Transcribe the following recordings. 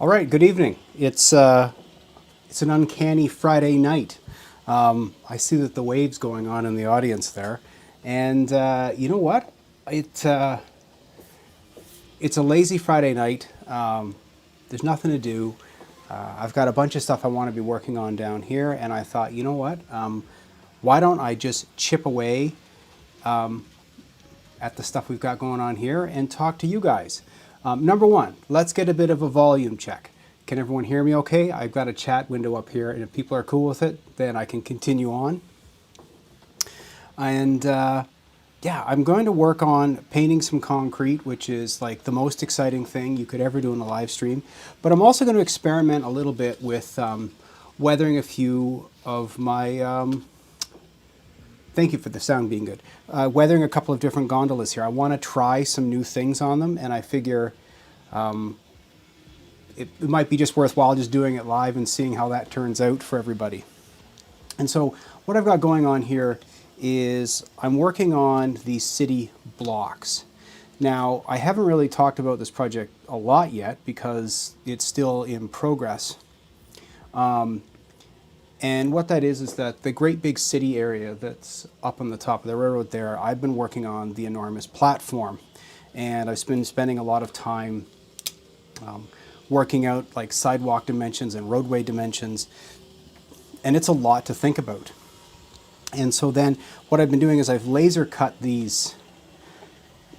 All right, good evening. It's an uncanny Friday night. I see that the waves going on in the audience there, and you know what? It it's a lazy Friday night. There's nothing to do. I've got a bunch of stuff I want to be working on down here, and I thought, you know what? Why don't I just chip away at the stuff we've got going on here and talk to you guys. Number one, let's get a bit of a volume check. Can everyone hear me okay? I've got a chat window up here, and if people are cool with it, then I can continue on. And yeah, I'm going to work on painting some concrete, which is like the most exciting thing you could ever do in a live stream. But I'm also going to experiment a little bit with weathering a few of my thank you for the sound being good. Weathering a couple of different gondolas here. I want to try some new things on them, and I figure it might be just worthwhile just doing it live and seeing how that turns out for everybody. And so what I've got going on here is I'm working on these city blocks. Now, I haven't really talked about this project a lot yet because it's still in progress. And what that is that the great big city area that's up on the top of the railroad there, I've been working on the enormous platform. And I've been spending a lot of time working out like sidewalk dimensions and roadway dimensions. And it's a lot to think about. And so then what I've been doing is I've laser cut these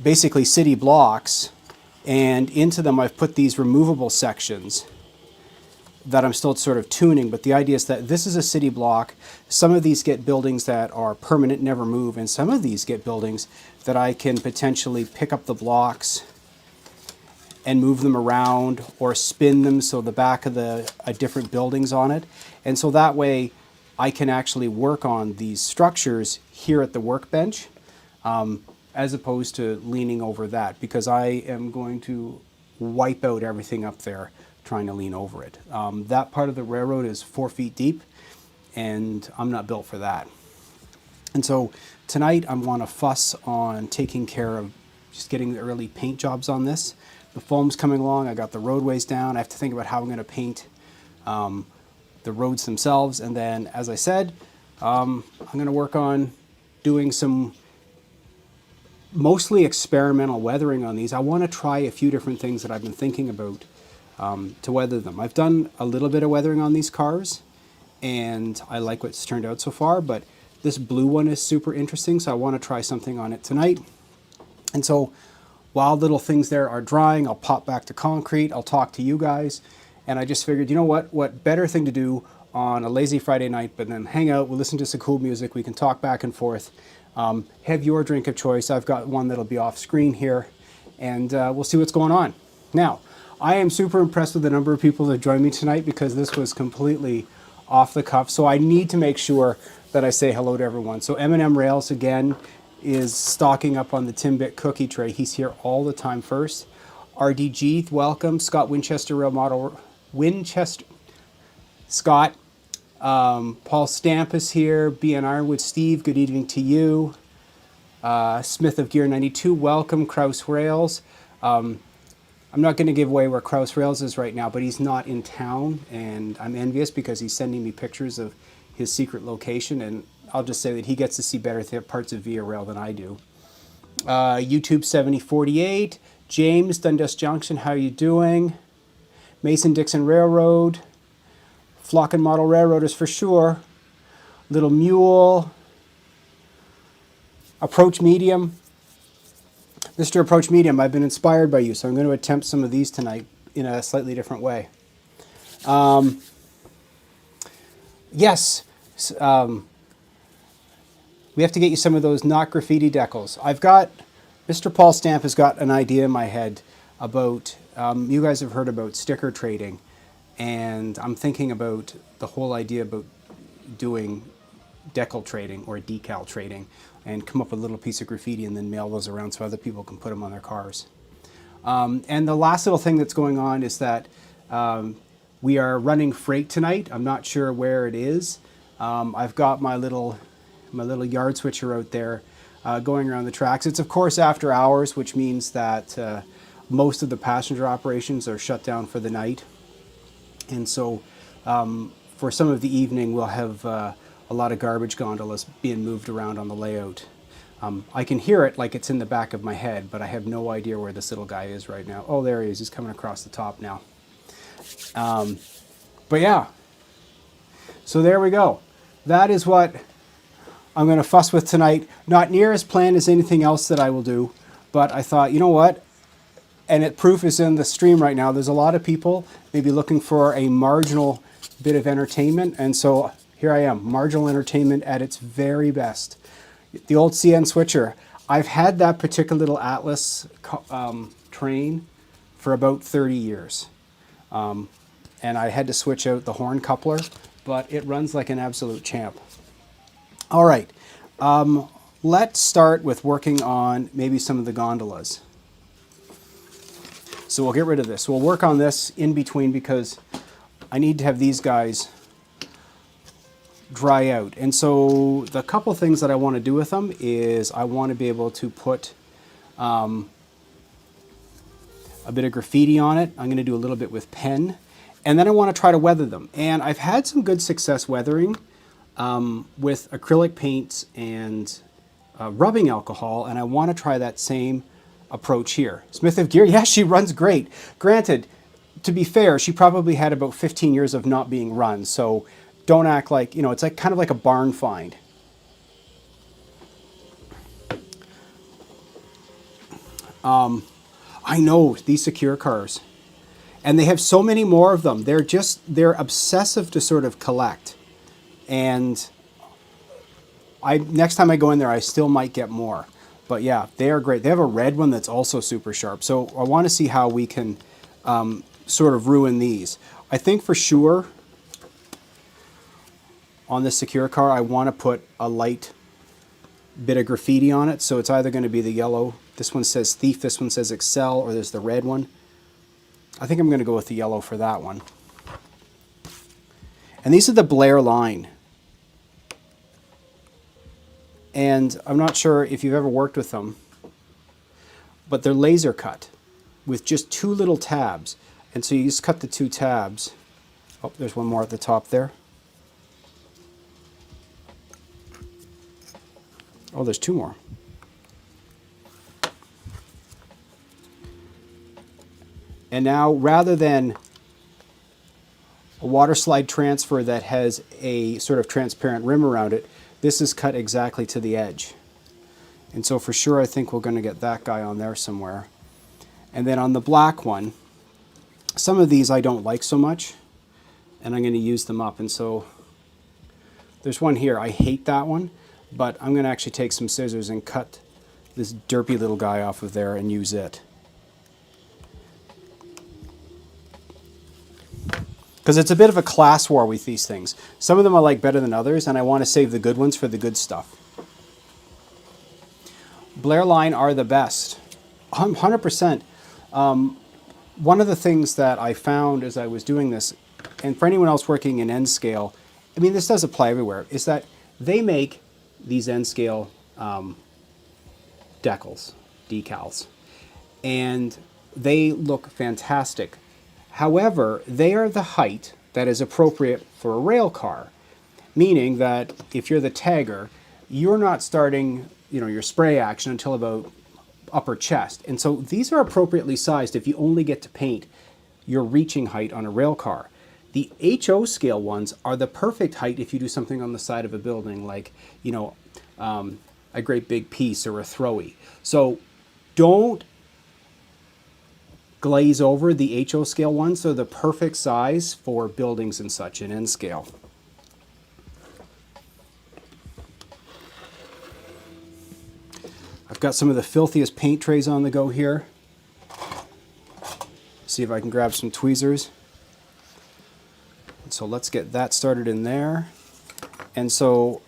basically city blocks, and into them I've put these removable sections that I'm still sort of tuning, but the idea is that this is a city block. Some of these get buildings that are permanent, never move, and some of these get buildings that I can potentially pick up the blocks and move them around or spin them so the back of the different buildings on it. And so that way I can actually work on these structures here at the workbench as opposed to leaning over that, because I am going to wipe out everything up there trying to lean over it. That part of the railroad is 4 feet deep, and I'm not built for that. And so tonight I want to fuss on taking care of just getting the early paint jobs on this. The foam's coming along, I got the roadways down, I have to think about how I'm going to paint the roads themselves, and then, as I said, I'm going to work on doing some mostly experimental weathering on these. I want to try a few different things that I've been thinking about to weather them. I've done a little bit of weathering on these cars, and I like what's turned out so far, but this blue one is super interesting, so I want to try something on it tonight. And so while little things there are drying, I'll pop back to concrete, I'll talk to you guys, and I just figured, you know what better thing to do on a lazy Friday night, but then hang out, we'll listen to some cool music, we can talk back and forth, have your drink of choice. I've got one that'll be off screen here, and we'll see what's going on. Now, I am super impressed with the number of people that joined me tonight because this was completely off the cuff. So I need to make sure that I say hello to everyone. So M&M Rails again is stocking up on the Timbit cookie tray. He's here all the time first. RDG, welcome. Scott Winchester Rail Model, Scott. Paul Stamp is here. BN Ironwood, Steve, good evening to you. Smith of Gear 92, welcome. Kraus Rails. I'm not going to give away where Kraus Rails is right now, but he's not in town, and I'm envious because he's sending me pictures of his secret location, and I'll just say that he gets to see better parts of Via Rail than I do. YouTube 7048, James, Dundas Junction, how are you doing? Mason-Dixon Railroad, Flocken Model Railroaders for sure. Little Mule, Approach Medium. Mr. Approach Medium, I've been inspired by you, so I'm going to attempt some of these tonight in a slightly different way. Yes, we have to get you some of those not graffiti decals. Mr. Paul Stamp has got an idea in my head about, you guys have heard about sticker trading, and I'm thinking about the whole idea about doing decal trading or decal trading, and come up with a little piece of graffiti and then mail those around so other people can put them on their cars. And the last little thing that's going on is that we are running freight tonight. I'm not sure where it is. I've got my little yard switcher out there going around the tracks. It's of course after hours, which means that most of the passenger operations are shut down for the night. And so for some of the evening, we'll have a lot of garbage gondolas being moved around on the layout. I can hear it like it's in the back of my head, but I have no idea where this little guy is right now. Oh, there he is. He's coming across the top now. But yeah, so there we go. That is what I'm going to fuss with tonight. Not near as planned as anything else that I will do, but I thought, you know what? And proof is in the stream right now. There's a lot of people maybe looking for a marginal bit of entertainment, and so here I am, marginal entertainment at its very best. The old CN switcher. I've had that particular little Atlas train for about 30 years. And I had to switch out the horn coupler, but it runs like an absolute champ. All right, let's start with working on maybe some of the gondolas. So we'll get rid of this. We'll work on this in between because I need to have these guys dry out. And so the couple things that I want to do with them is I want to be able to put a bit of graffiti on it. I'm going to do a little bit with pen. And then I want to try to weather them. And I've had some good success weathering with acrylic paints and rubbing alcohol. And I want to try that same approach here. Smith of Gear, yeah, she runs great. Granted, to be fair, she probably had about 15 years of not being run. So don't act like, you know, it's like kind of like a barn find. I know these secure cars, and they have so many more of them. They're obsessive to sort of collect. And next time I go in there, I still might get more. But yeah, they are great. They have a red one that's also super sharp. So I want to see how we can sort of ruin these. I think for sure on this secure car, I want to put a light bit of graffiti on it. So it's either going to be the yellow. This one says Thief, this one says Excel, or there's the red one. I think I'm going to go with the yellow for that one. And these are the Blair line. And I'm not sure if you've ever worked with them, but they're laser cut with just two little tabs. And so you just cut the two tabs. Oh, there's one more at the top there. Oh, there's two more. And now, rather than a water slide transfer that has a sort of transparent rim around it, this is cut exactly to the edge. And so for sure, I think we're going to get that guy on there somewhere. And then on the black one, some of these I don't like so much, and I'm going to use them up. And so there's one here. I hate that one, but I'm going to actually take some scissors and cut this derpy little guy off of there and use it. Because it's a bit of a class war with these things. Some of them I like better than others, and I want to save the good ones for the good stuff. Blair line are the best. 100%. One of the things that I found as I was doing this, and for anyone else working in N Scale, I mean, this does apply everywhere, is that they make these N Scale decals, and they look fantastic. However, they are the height that is appropriate for a rail car, meaning that if you're the tagger, you're not starting, you know, your spray action until about upper chest. And so these are appropriately sized if you only get to paint your reaching height on a rail car. The HO scale ones are the perfect height if you do something on the side of a building, like, you know, a great big piece or a throwy. So don't glaze over the HO scale ones. They're the perfect size for buildings and such in N scale. I've got some of the filthiest paint trays on the go here. See if I can grab some tweezers. And so let's get that started in there. And so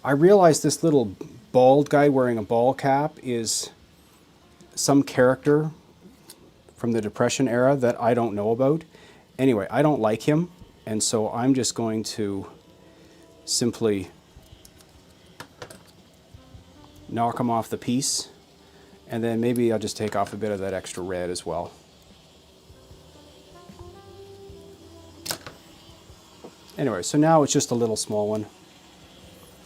I realized this little bald guy wearing a ball cap is some character from the Depression era that I don't know about. Anyway, I don't like him, and so I'm just going to simply knock him off the piece, and then maybe I'll just take off a bit of that extra red as well. Anyway, so now it's just a little small one.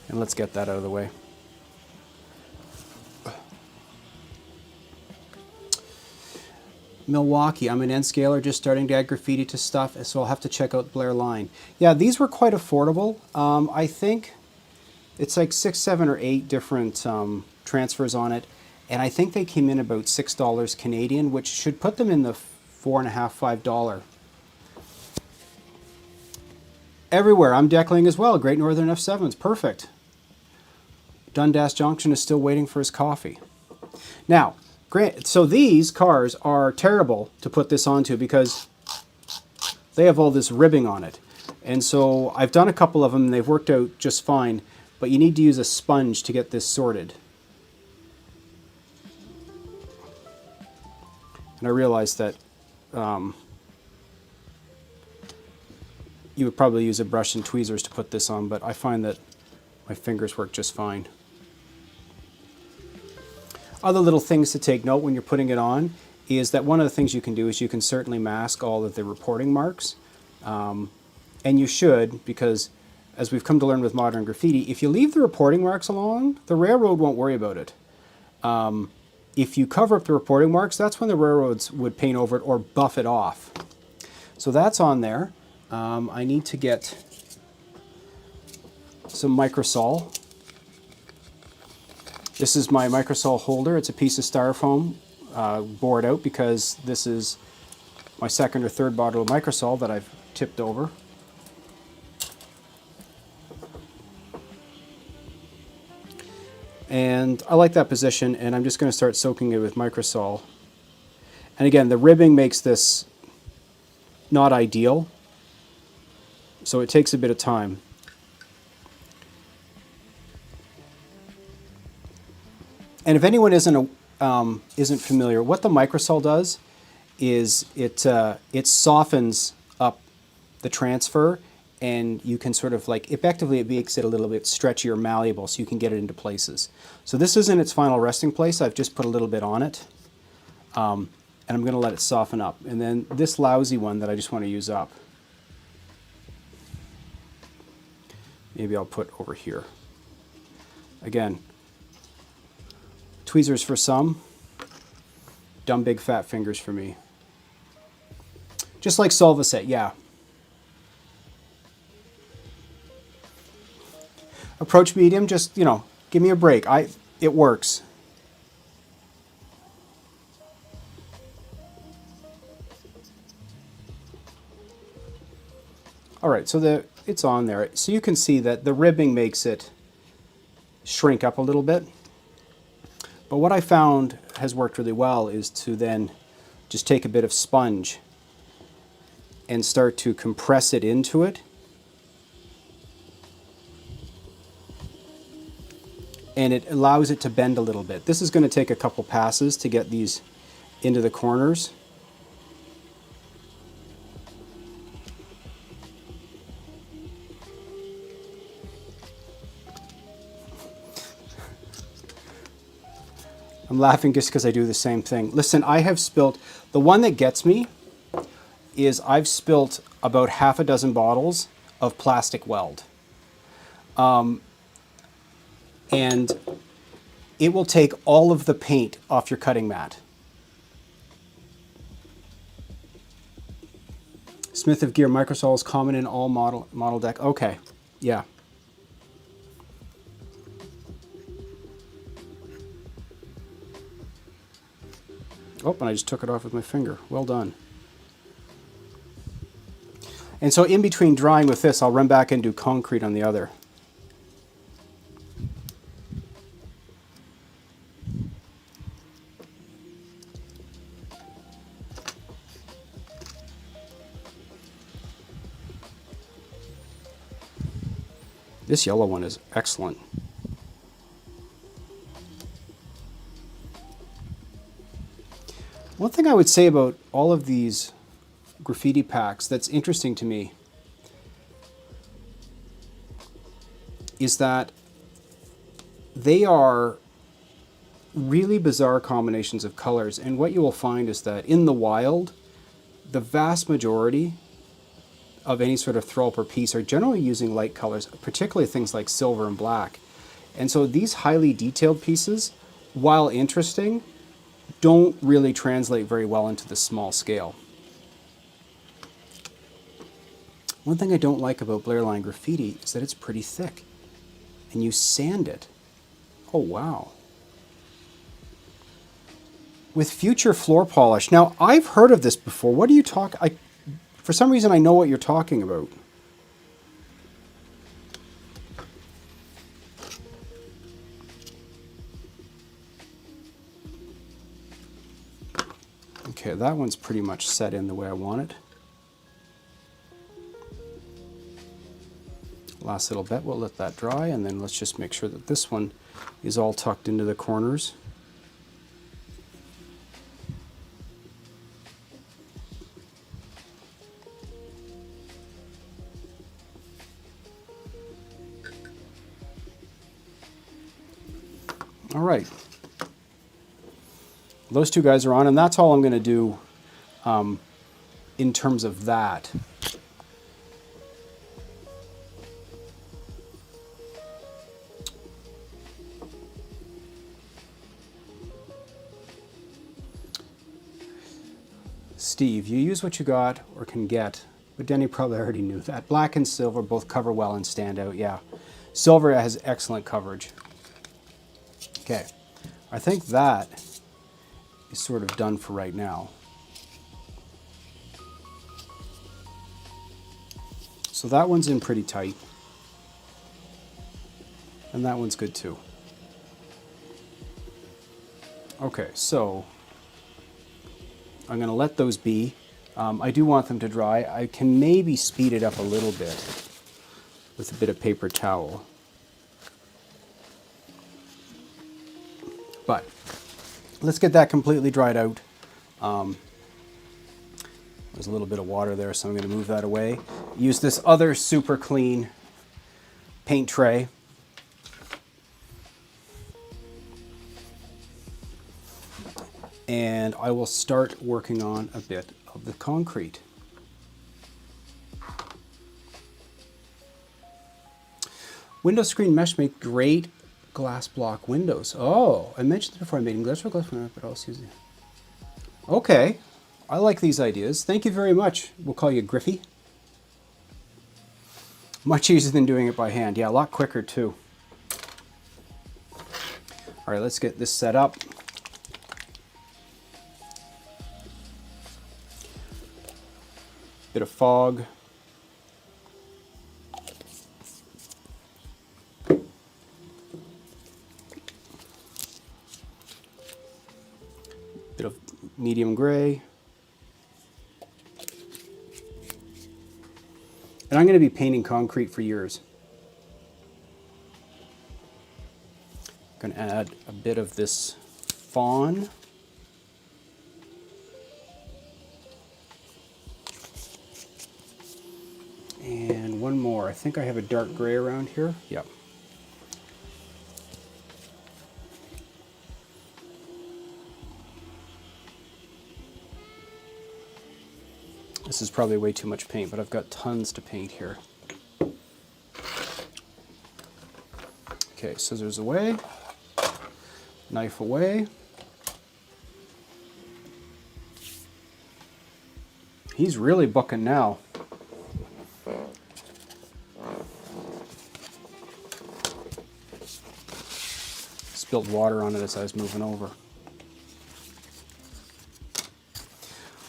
And let's get that out of the way. Milwaukee, I'm an N scaler just starting to add graffiti to stuff, so I'll have to check out Blair Line. Yeah, these were quite affordable. I think it's like 6, 7, or 8 different transfers on it, and I think they came in about $6 Canadian, which should put them in the $4.50, $5. Everywhere, I'm deckling as well. Great Northern F7s, perfect. Dundas Junction is still waiting for his coffee. Now, so these cars are terrible to put this onto because they have all this ribbing on it. And so I've done a couple of them and they've worked out just fine, but you need to use a sponge to get this sorted. And I realized that you would probably use a brush and tweezers to put this on, but I find that my fingers work just fine. Other little things to take note when you're putting it on is that one of the things you can do is you can certainly mask all of the reporting marks. And you should, because as we've come to learn with modern graffiti, if you leave the reporting marks alone, the railroad won't worry about it. If you cover up the reporting marks, that's when the railroads would paint over it or buff it off. So that's on there. I need to get some microsol. This is my microsol holder. It's a piece of styrofoam bored out because this is my second or third bottle of microsol that I've tipped over. And I like that position, and I'm just going to start soaking it with microsol. And again, the ribbing makes this not ideal, so it takes a bit of time. And if anyone isn't familiar, what the microsol does is it softens up the transfer, and you can sort of like, effectively it makes it a little bit stretchy or malleable so you can get it into places. So this is in its final resting place. I've just put a little bit on it, and I'm going to let it soften up. And then this lousy one that I just want to use up, maybe I'll put over here. Again, tweezers for some, dumb big fat fingers for me. Just like Solvaset, yeah. Approach medium, just, you know, give me a break. It works. All right, so it's on there. So you can see that the ribbing makes it shrink up a little bit. But what I found has worked really well is to then just take a bit of sponge and start to compress it into it. And it allows it to bend a little bit. This is going to take a couple passes to get these into the corners. I'm laughing just because I do the same thing. Listen, I have spilt, the one that gets me is I've spilt about half a dozen bottles of plastic weld. And it will take all of the paint off your cutting mat. Smith of Gear microsol is common in all model deck. Okay, yeah. Oh, and I just took it off with my finger. Well done. And so in between drying with this, I'll run back and do concrete on the other. This yellow one is excellent. One thing I would say about all of these graffiti packs that's interesting to me is that they are really bizarre combinations of colors, and what you will find is that in the wild, the vast majority of any sort of throw up or piece are generally using light colors, particularly things like silver and black. And so these highly detailed pieces, while interesting, don't really translate very well into the small scale. One thing I don't like about Blair Line graffiti is that it's pretty thick, and you sand it. Oh, wow. With future floor polish. Now, I've heard of this before. What are you talking? For some reason, I know what you're talking about. Okay, that one's pretty much set in the way I want it. Last little bit, we'll let that dry, and then let's just make sure that this one is all tucked into the corners. All right, those two guys are on, and that's all I'm going to do in terms of that. Steve, you use what you got or can get, but Denny probably already knew that. Black and silver both cover well and stand out, yeah. Silver has excellent coverage. Okay, I think that is sort of done for right now. So that one's in pretty tight. And that one's good too. Okay, so I'm going to let those be. I do want them to dry. I can maybe speed it up a little bit with a bit of paper towel. But let's get that completely dried out. There's a little bit of water there, so I'm going to move that away. Use this other super clean paint tray. And I will start working on a bit of the concrete. Window screen mesh make great glass block windows. Oh, I mentioned before, I'm making glass for glass windows, but also using. Okay, I like these ideas. Thank you very much. We'll call you Griffey. Much easier than doing it by hand. Yeah, a lot quicker too. All right, let's get this set up. Bit of fog. Bit of medium gray. And I'm going to be painting concrete for years. I'm going to add a bit of this fawn. And one more. I think I have a dark gray around here. Yep. This is probably way too much paint, but I've got tons to paint here. Okay, scissors away, knife away. He's really booking now. Spilled water on it as I was moving over.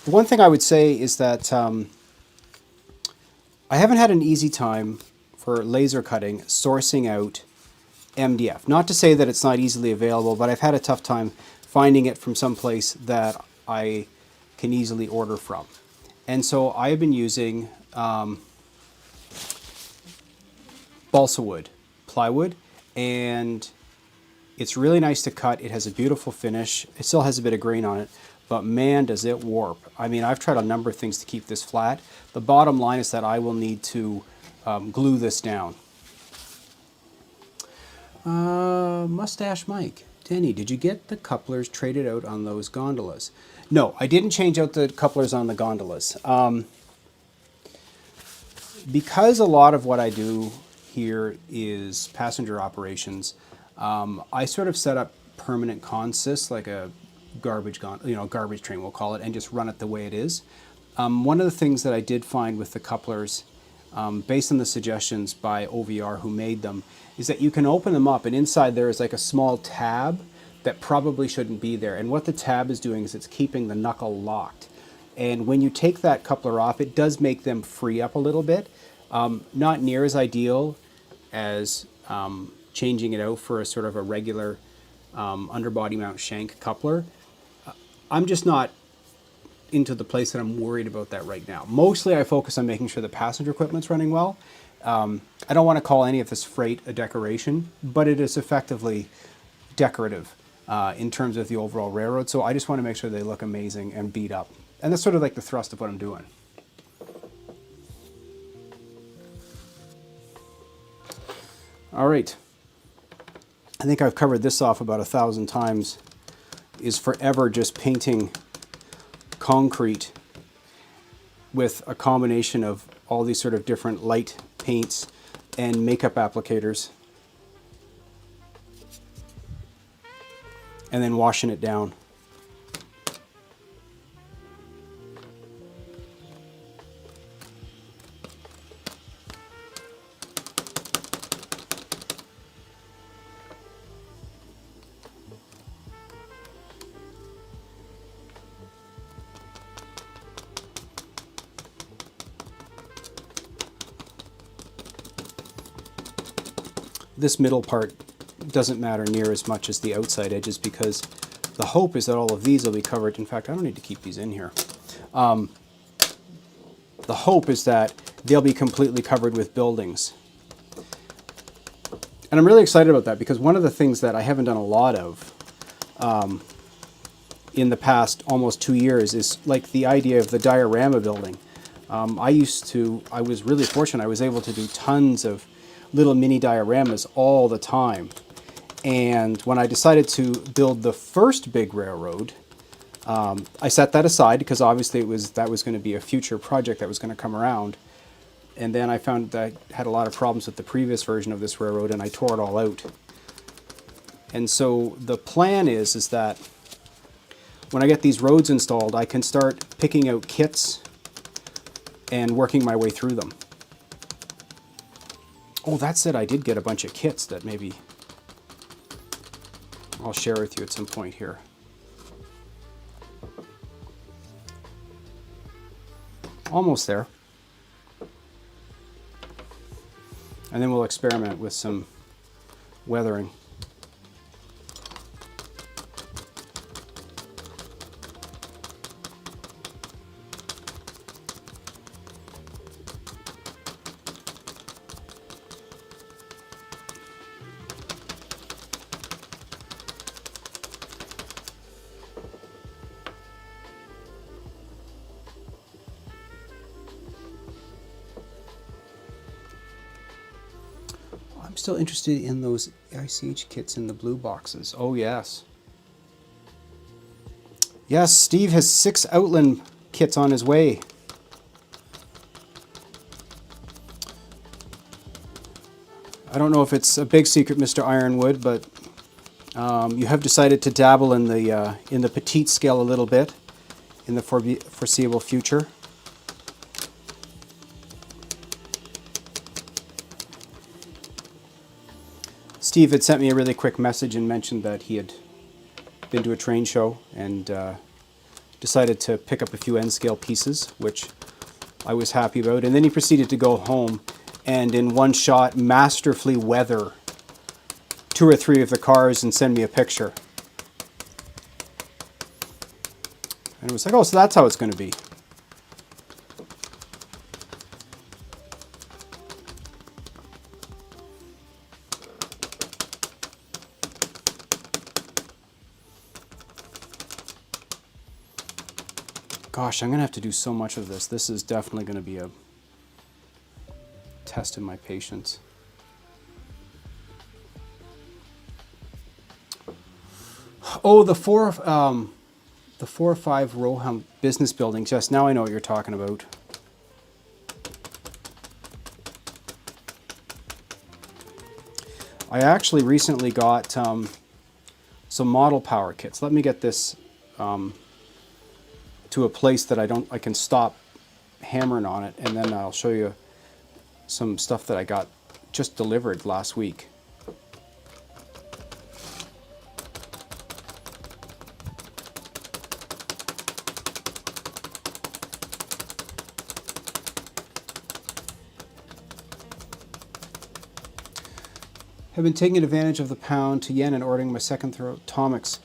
The one thing I would say is that I haven't had an easy time for laser cutting sourcing out MDF. Not to say that it's not easily available, but I've had a tough time finding it from some place that I can easily order from. And so I've been using balsa wood, plywood, and it's really nice to cut. It has a beautiful finish. It still has a bit of grain on it, but man, does it warp. I mean, I've tried a number of things to keep this flat. The bottom line is that I will need to glue this down. Mustache Mike. Denny, did you get the couplers traded out on those gondolas? No, I didn't change out the couplers on the gondolas. Because a lot of what I do here is passenger operations, I sort of set up permanent consists, like a garbage train, we'll call it, and just run it the way it is. One of the things that I did find with the couplers, based on the suggestions by OVR who made them, is that you can open them up and inside there is like a small tab that probably shouldn't be there. And what the tab is doing is it's keeping the knuckle locked. And when you take that coupler off, it does make them free up a little bit. Not near as ideal as changing it out for a sort of a regular underbody mount shank coupler. I'm just not into the place that I'm worried about that right now. Mostly I focus on making sure the passenger equipment's running well. I don't want to call any of this freight a decoration, but it is effectively decorative in terms of the overall railroad. So I just want to make sure they look amazing and beat up. And that's sort of like the thrust of what I'm doing. All right. I think I've covered this off about 1,000 times, is forever just painting concrete with a combination of all these sort of different light paints and makeup applicators, and then washing it down. This middle part doesn't matter near as much as the outside edges because the hope is that all of these will be covered. In fact, I don't need to keep these in here. The hope is that they'll be completely covered with buildings. And I'm really excited about that because one of the things that I haven't done a lot of in the past almost 2 years is like the idea of the diorama building. I was really fortunate. I was able to do tons of little mini dioramas all the time. And when I decided to build the first big railroad, I set that aside because obviously that was going to be a future project that was going to come around. And then I found that I had a lot of problems with the previous version of this railroad and I tore it all out. And so the plan is that when I get these roads installed, I can start picking out kits and working my way through them. Oh, that said, I did get a bunch of kits that maybe I'll share with you at some point here. Almost there. And then we'll experiment with some weathering. I'm still interested in those ICH kits in the blue boxes. Oh, yes. Yes, Steve has 6 Outland kits on his way. I don't know if it's a big secret, Mr. Ironwood, but you have decided to dabble in the petite scale a little bit in the foreseeable future. Steve had sent me a really quick message and mentioned that he had been to a train show and decided to pick up a few N scale pieces, which I was happy about. And then he proceeded to go home and in one shot masterfully weather 2 or 3 of the cars and send me a picture. And it was like, oh, so that's how it's going to be. Gosh, I'm going to have to do so much of this. This is definitely going to be a test in my patience. Oh, the four or five row business buildings. Yes, now I know what you're talking about. I actually recently got some model power kits. Let me get this to a place that I can stop hammering on it, and then I'll show you some stuff that I got just delivered last week. Have been taking advantage of the pound to yen and ordering my second throw Tomix.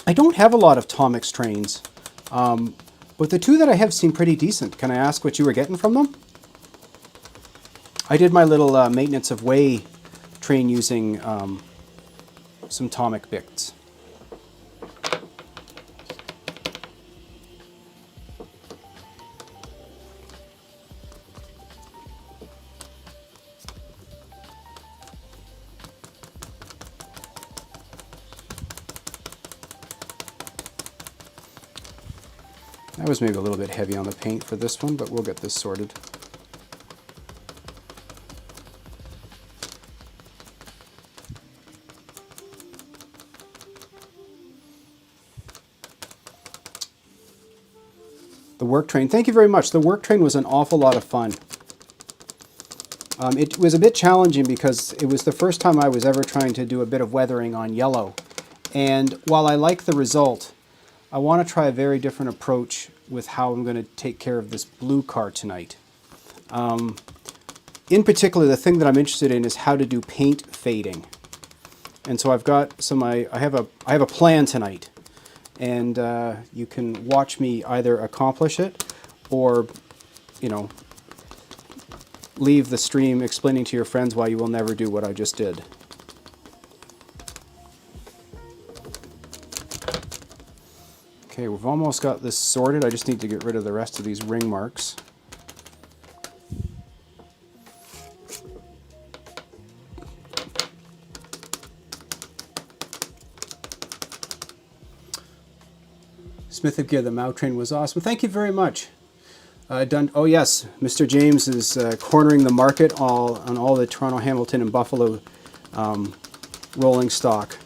I don't have a lot of Tomix trains, but the two that I have seem pretty decent. Can I ask what you were getting from them? I did my little maintenance of way train using some Tomic bits. That was maybe a little bit heavy on the paint for this one, but we'll get this sorted. The work train, thank you very much. The work train was an awful lot of fun. It was a bit challenging because it was the first time I was ever trying to do a bit of weathering on yellow. And while I like the result, I want to try a very different approach with how I'm going to take care of this blue car tonight. In particular, the thing that I'm interested in is how to do paint fading. And so I've got some, I have a plan tonight. And you can watch me either accomplish it or, you know, leave the stream explaining to your friends why you will never do what I just did. Okay, we've almost got this sorted. I just need to get rid of the rest of these ring marks. Smith of Gear, the Mao train was awesome. Thank you very much. Oh yes, Mr. James is cornering the market on all the Toronto, Hamilton, and Buffalo rolling stock.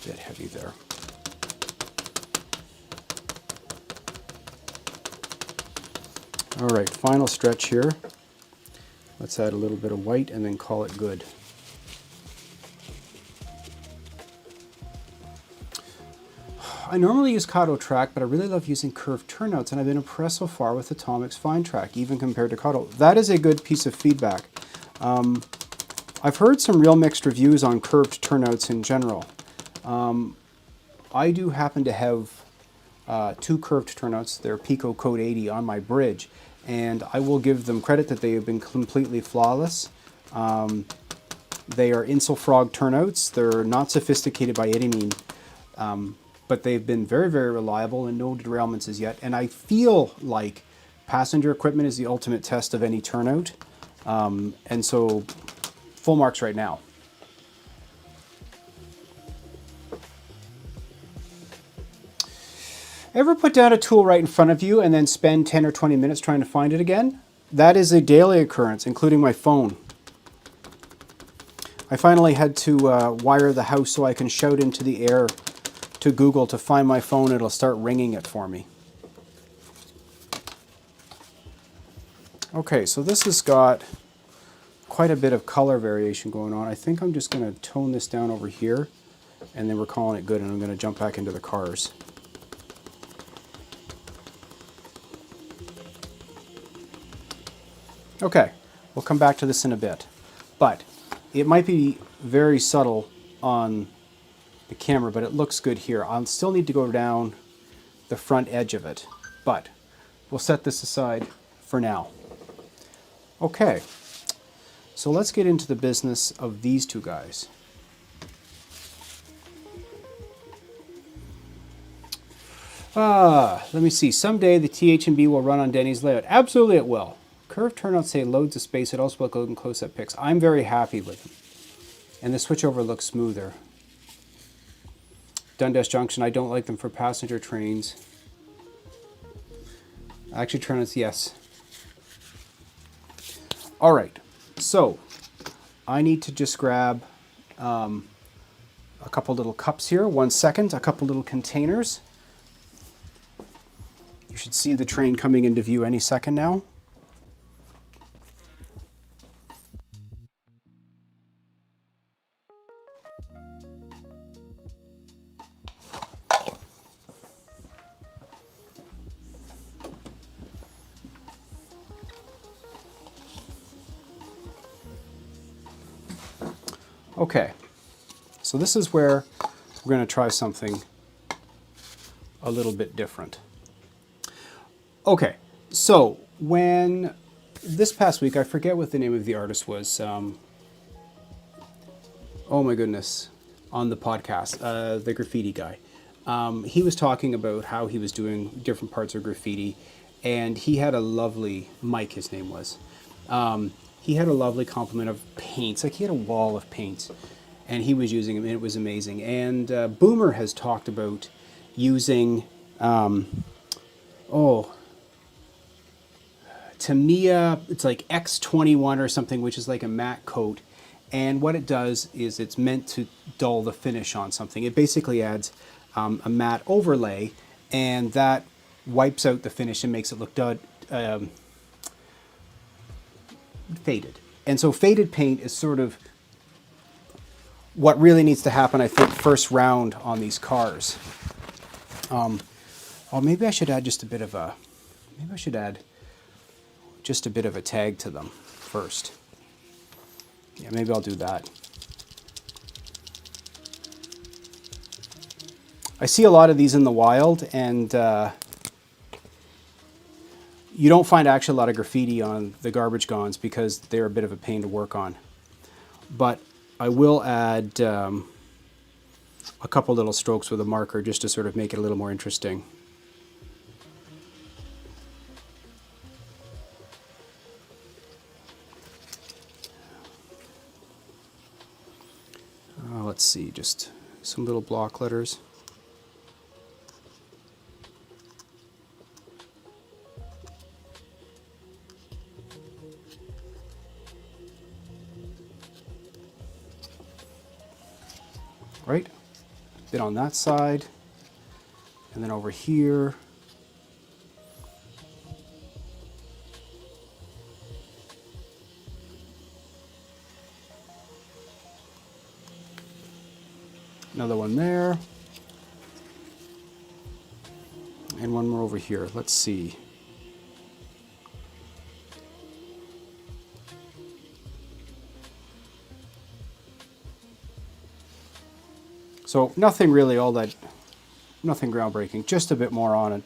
Bit heavy there. All right, final stretch here. Let's add a little bit of white and then call it good. I normally use Kato track, but I really love using curved turnouts, and I've been impressed so far with the Tomix fine track, even compared to Kato. That is a good piece of feedback. I've heard some real mixed reviews on curved turnouts in general. I do happen to have two curved turnouts. They're Pico Code 80 on my bridge, and I will give them credit that they have been completely flawless. They are Insulfrog turnouts. They're not sophisticated by any means, but they've been very, very reliable and no derailments as yet. And I feel like passenger equipment is the ultimate test of any turnout. And so full marks right now. Ever put down a tool right in front of you and then spend 10 or 20 minutes trying to find it again? That is a daily occurrence, including my phone. I finally had to wire the house so I can shout into the air to Google to find my phone. It'll start ringing it for me. Okay, so this has got quite a bit of color variation going on. I think I'm just going to tone this down over here, and then we're calling it good, and I'm going to jump back into the cars. Okay, we'll come back to this in a bit, but it might be very subtle on the camera, but it looks good here. I'll still need to go down the front edge of it, but we'll set this aside for now. Okay, so let's get into the business of these two guys. Let me see. Someday the TH&B will run on Denny's layout. Absolutely it will. Curved turnouts say loads of space. It also will go in close-up pics. I'm very happy with them. and the switchover looks smoother. Dundas Junction, I don't like them for passenger trains. Actually, turn it, yes. All right, so I need to just grab a couple little cups here. 1 second, a couple little containers. You should see the train coming into view any second now. Okay, so this is where we're going to try something a little bit different. Okay, so when this past week, I forget what the name of the artist was. Oh my goodness, on the podcast, the graffiti guy. He was talking about how he was doing different parts of graffiti, and he had a lovely, Mike his name was, he had a lovely complement of paints. Like he had a wall of paints, and he was using them, and it was amazing. And Boomer has talked about using, Tamiya, it's like X21 or something, which is like a matte coat. And what it does is it's meant to dull the finish on something. It basically adds a matte overlay, and that wipes out the finish and makes it look faded. And so faded paint is sort of what really needs to happen, I think, first round on these cars. Oh, maybe I should add just a bit of a, maybe I should add just a bit of a tag to them first. Yeah, maybe I'll do that. I see a lot of these in the wild, and you don't find actually a lot of graffiti on the garbage gons because they're a bit of a pain to work on. But I will add a couple little strokes with a marker just to sort of make it a little more interesting. Let's see, just some little block letters. Right, a bit on that side, and then over here. Another one there. And one more over here. Let's see. So nothing really all that, nothing groundbreaking, just a bit more on it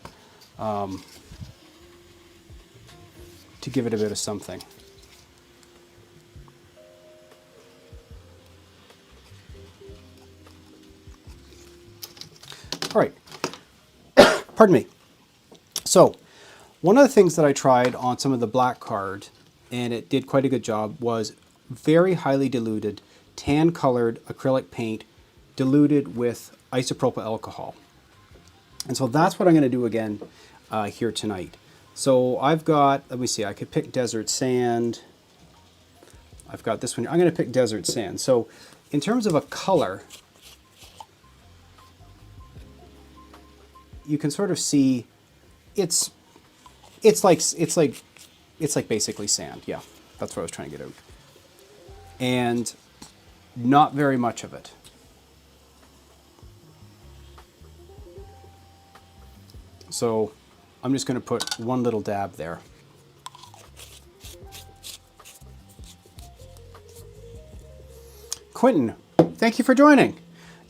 to give it a bit of something. All right, pardon me. So one of the things that I tried on some of the black card, and it did quite a good job, was very highly diluted, tan colored acrylic paint diluted with isopropyl alcohol. And so that's what I'm going to do again here tonight. So I've got, let me see, I could pick desert sand. I've got this one. I'm going to pick desert sand. So in terms of a color, you can sort of see it's like basically sand. Yeah, that's what I was trying to get out. And not very much of it. So I'm just going to put one little dab there. Quentin, thank you for joining.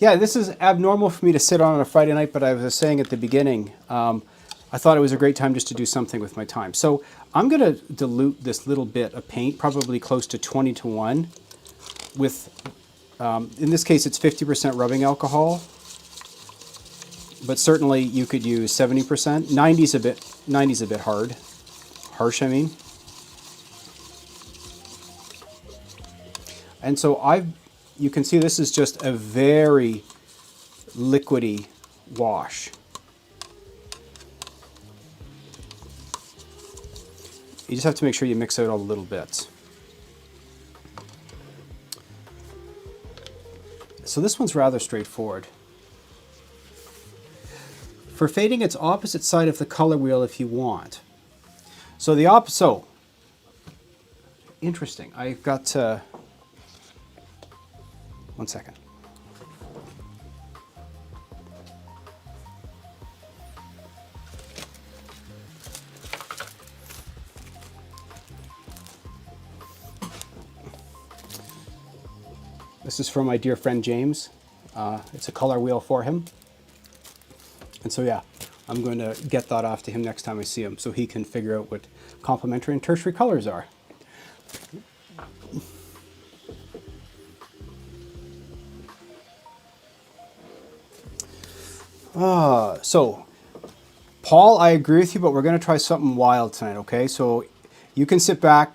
Yeah, this is abnormal for me to sit on a Friday night, but I was saying at the beginning, I thought it was a great time just to do something with my time. So I'm going to dilute this little bit of paint, probably close to 20-to-1, with, in this case, it's 50% rubbing alcohol. But certainly you could use 70%. 90's a bit harsh, I mean. And so I've you can see this is just a very liquidy wash. You just have to make sure you mix out all the little bits. So this one's rather straightforward. For fading, it's opposite side of the color wheel if you want. So the so interesting. I've got 1 second. This is from my dear friend James. It's a color wheel for him. And so yeah, I'm going to get that off to him next time I see him so he can figure out what complementary and tertiary colors are. So, Paul, I agree with you, but we're going to try something wild tonight, okay? So you can sit back,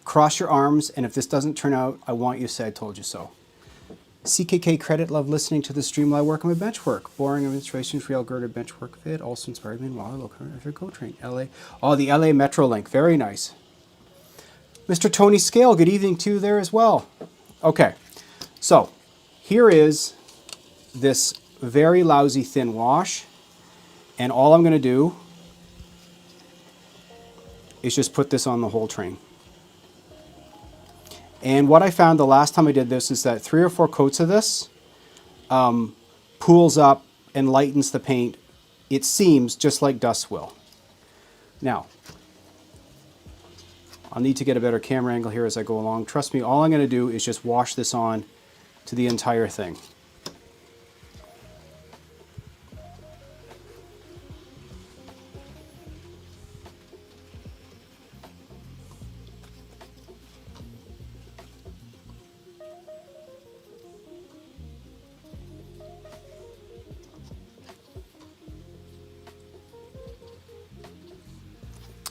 cross your arms, and if this doesn't turn out, I want you to say I told you so. CKK credit, love listening to the stream while working with benchwork. Boring illustrations, real girded benchwork fit. Also inspired me while I look after Go Train. LA. Oh, the LA Metro link. Very nice. Mr. Tony Scale, good evening to you there as well. Okay, so here is this very lousy thin wash. And all I'm going to do is just put this on the whole train. And what I found the last time I did this is that 3 or 4 coats of this pools up and lightens the paint, it seems, just like dust will. Now, I'll need to get a better camera angle here as I go along. Trust me, all I'm going to do is just wash this on to the entire thing.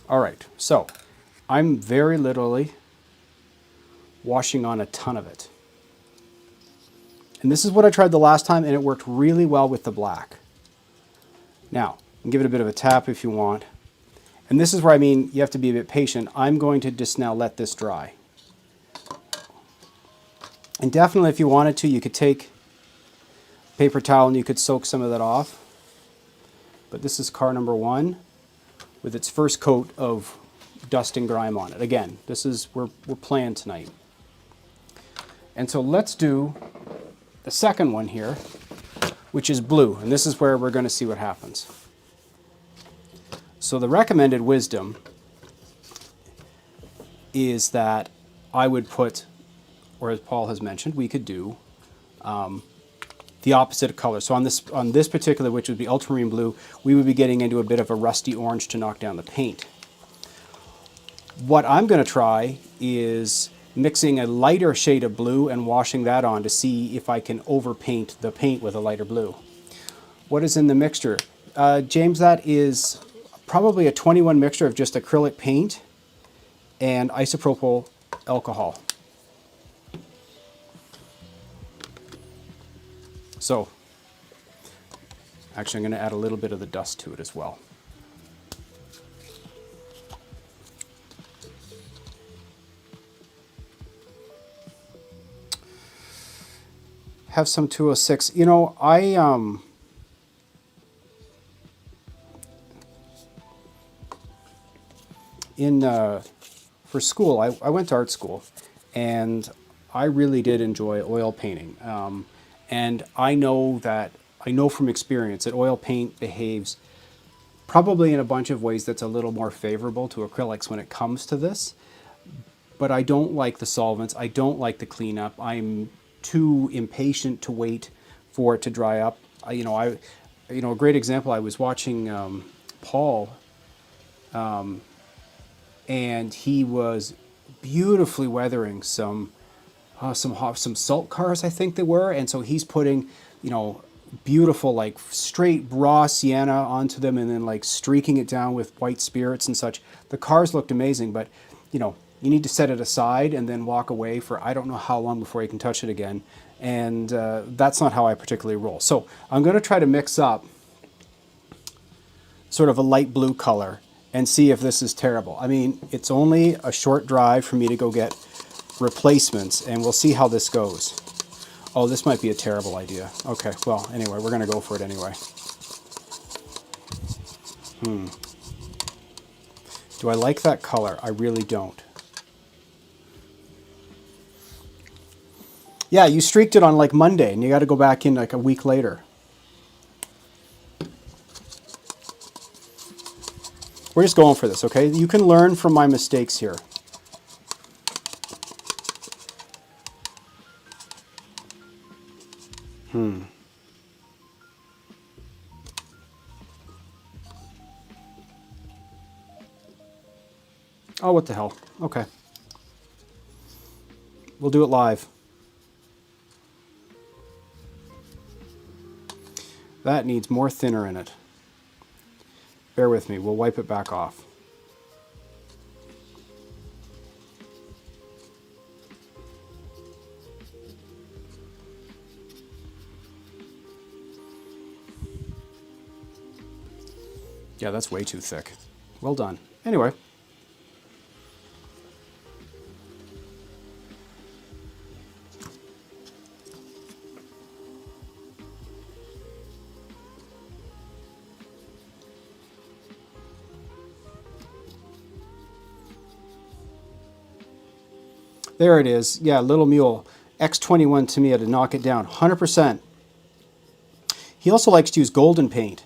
All right, so I'm very literally washing on a ton of it. And this is what I tried the last time, and it worked really well with the black. Now, give it a bit of a tap if you want. And this is where I mean you have to be a bit patient. I'm going to just now let this dry. And definitely if you wanted to, you could take a paper towel and you could soak some of that off. But this is car number 1. With its first coat of dust and grime on it. Again, this is, we're playing tonight. And so let's do the second one here, which is blue. And this is where we're going to see what happens. So the recommended wisdom is that I would put, or as Paul has mentioned, we could do the opposite of color. So on this particular, which would be ultramarine blue, we would be getting into a bit of a rusty orange to knock down the paint. What I'm going to try is mixing a lighter shade of blue and washing that on to see if I can overpaint the paint with a lighter blue. What is in the mixture? James, that is probably a 21 mixture of just acrylic paint and isopropyl alcohol. So, actually I'm going to add a little bit of the dust to it as well. Have some 206. You know, for school, I went to art school, and I really did enjoy oil painting. And I know from experience that oil paint behaves probably in a bunch of ways that's a little more favorable to acrylics when it comes to this. But I don't like the solvents. I don't like the cleanup. I'm too impatient to wait for it to dry up. A great example, I was watching Paul, and he was beautifully weathering some salt cars, I think they were, and so he's putting, beautiful like straight raw sienna onto them and then like streaking it down with white spirits and such. The cars looked amazing, but you need to set it aside and then walk away for I don't know how long before you can touch it again. And that's not how I particularly roll. So I'm going to try to mix up sort of a light blue color and see if this is terrible. I mean, it's only a short drive for me to go get replacements, and we'll see how this goes. Oh, this might be a terrible idea. Okay, well, anyway, we're going to go for it anyway. Do I like that color? I really don't. Yeah, you streaked it on like Monday, and you got to go back in like a week later. We're just going for this, okay? You can learn from my mistakes here. Oh, what the hell? Okay. We'll do it live. That needs more thinner in it. Bear with me, we'll wipe it back off. Yeah, that's way too thick. Well done. Anyway. There it is. Yeah, Little Mule. X21 to me to knock it down. 100%. He also likes to use golden paint,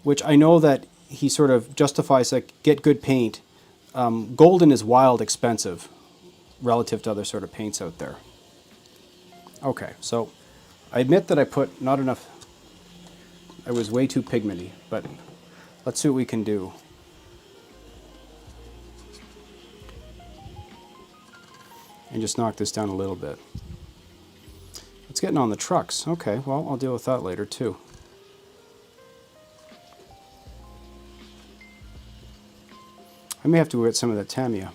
which I know that he sort of justifies, like, get good paint. Golden is wild expensive relative to other sort of paints out there. Okay, so I admit that I put not enough. I was way too pigmenty, but let's see what we can do. And just knock this down a little bit. It's getting on the trucks. Okay, well, I'll deal with that later too. I may have to get some of that Tamiya.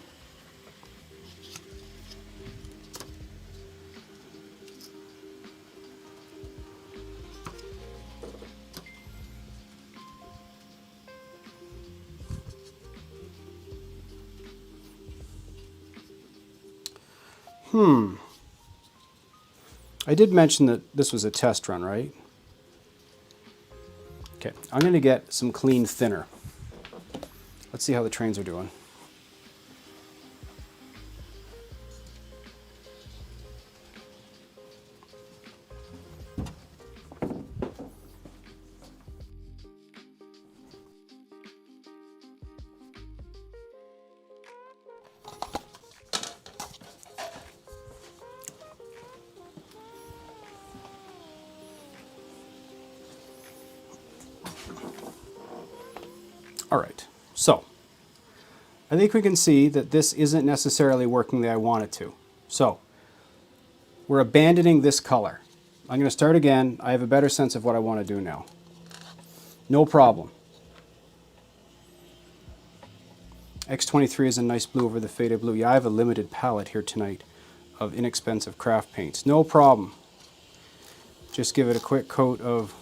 I did mention that this was a test run, right? Okay, I'm going to get some clean thinner. Let's see how the trains are doing. All right, so I think we can see that this isn't necessarily working the way I want it to. So we're abandoning this color. I'm going to start again. I have a better sense of what I want to do now. No problem. X23 is a nice blue over the faded blue. Yeah, I have a limited palette here tonight of inexpensive craft paints. No problem. Just give it a quick coat of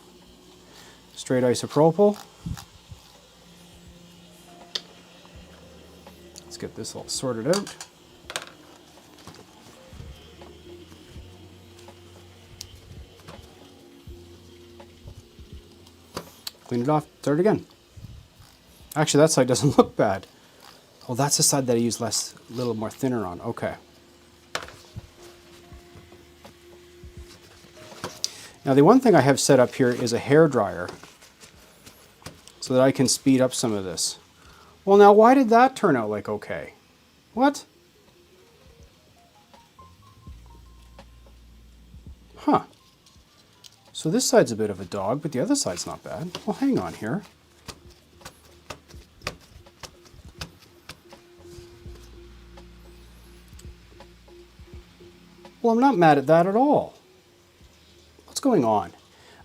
straight isopropyl. Let's get this all sorted out. Clean it off, start again. Actually, that side doesn't look bad. Oh, that's the side that I use a little more thinner on. Okay. Now, the one thing I have set up here is a hair dryer so that I can speed up some of this. Well, now, why did that turn out like okay? What? Huh. So this side's a bit of a dog, but the other side's not bad. Well, hang on here. Well, I'm not mad at that at all. What's going on?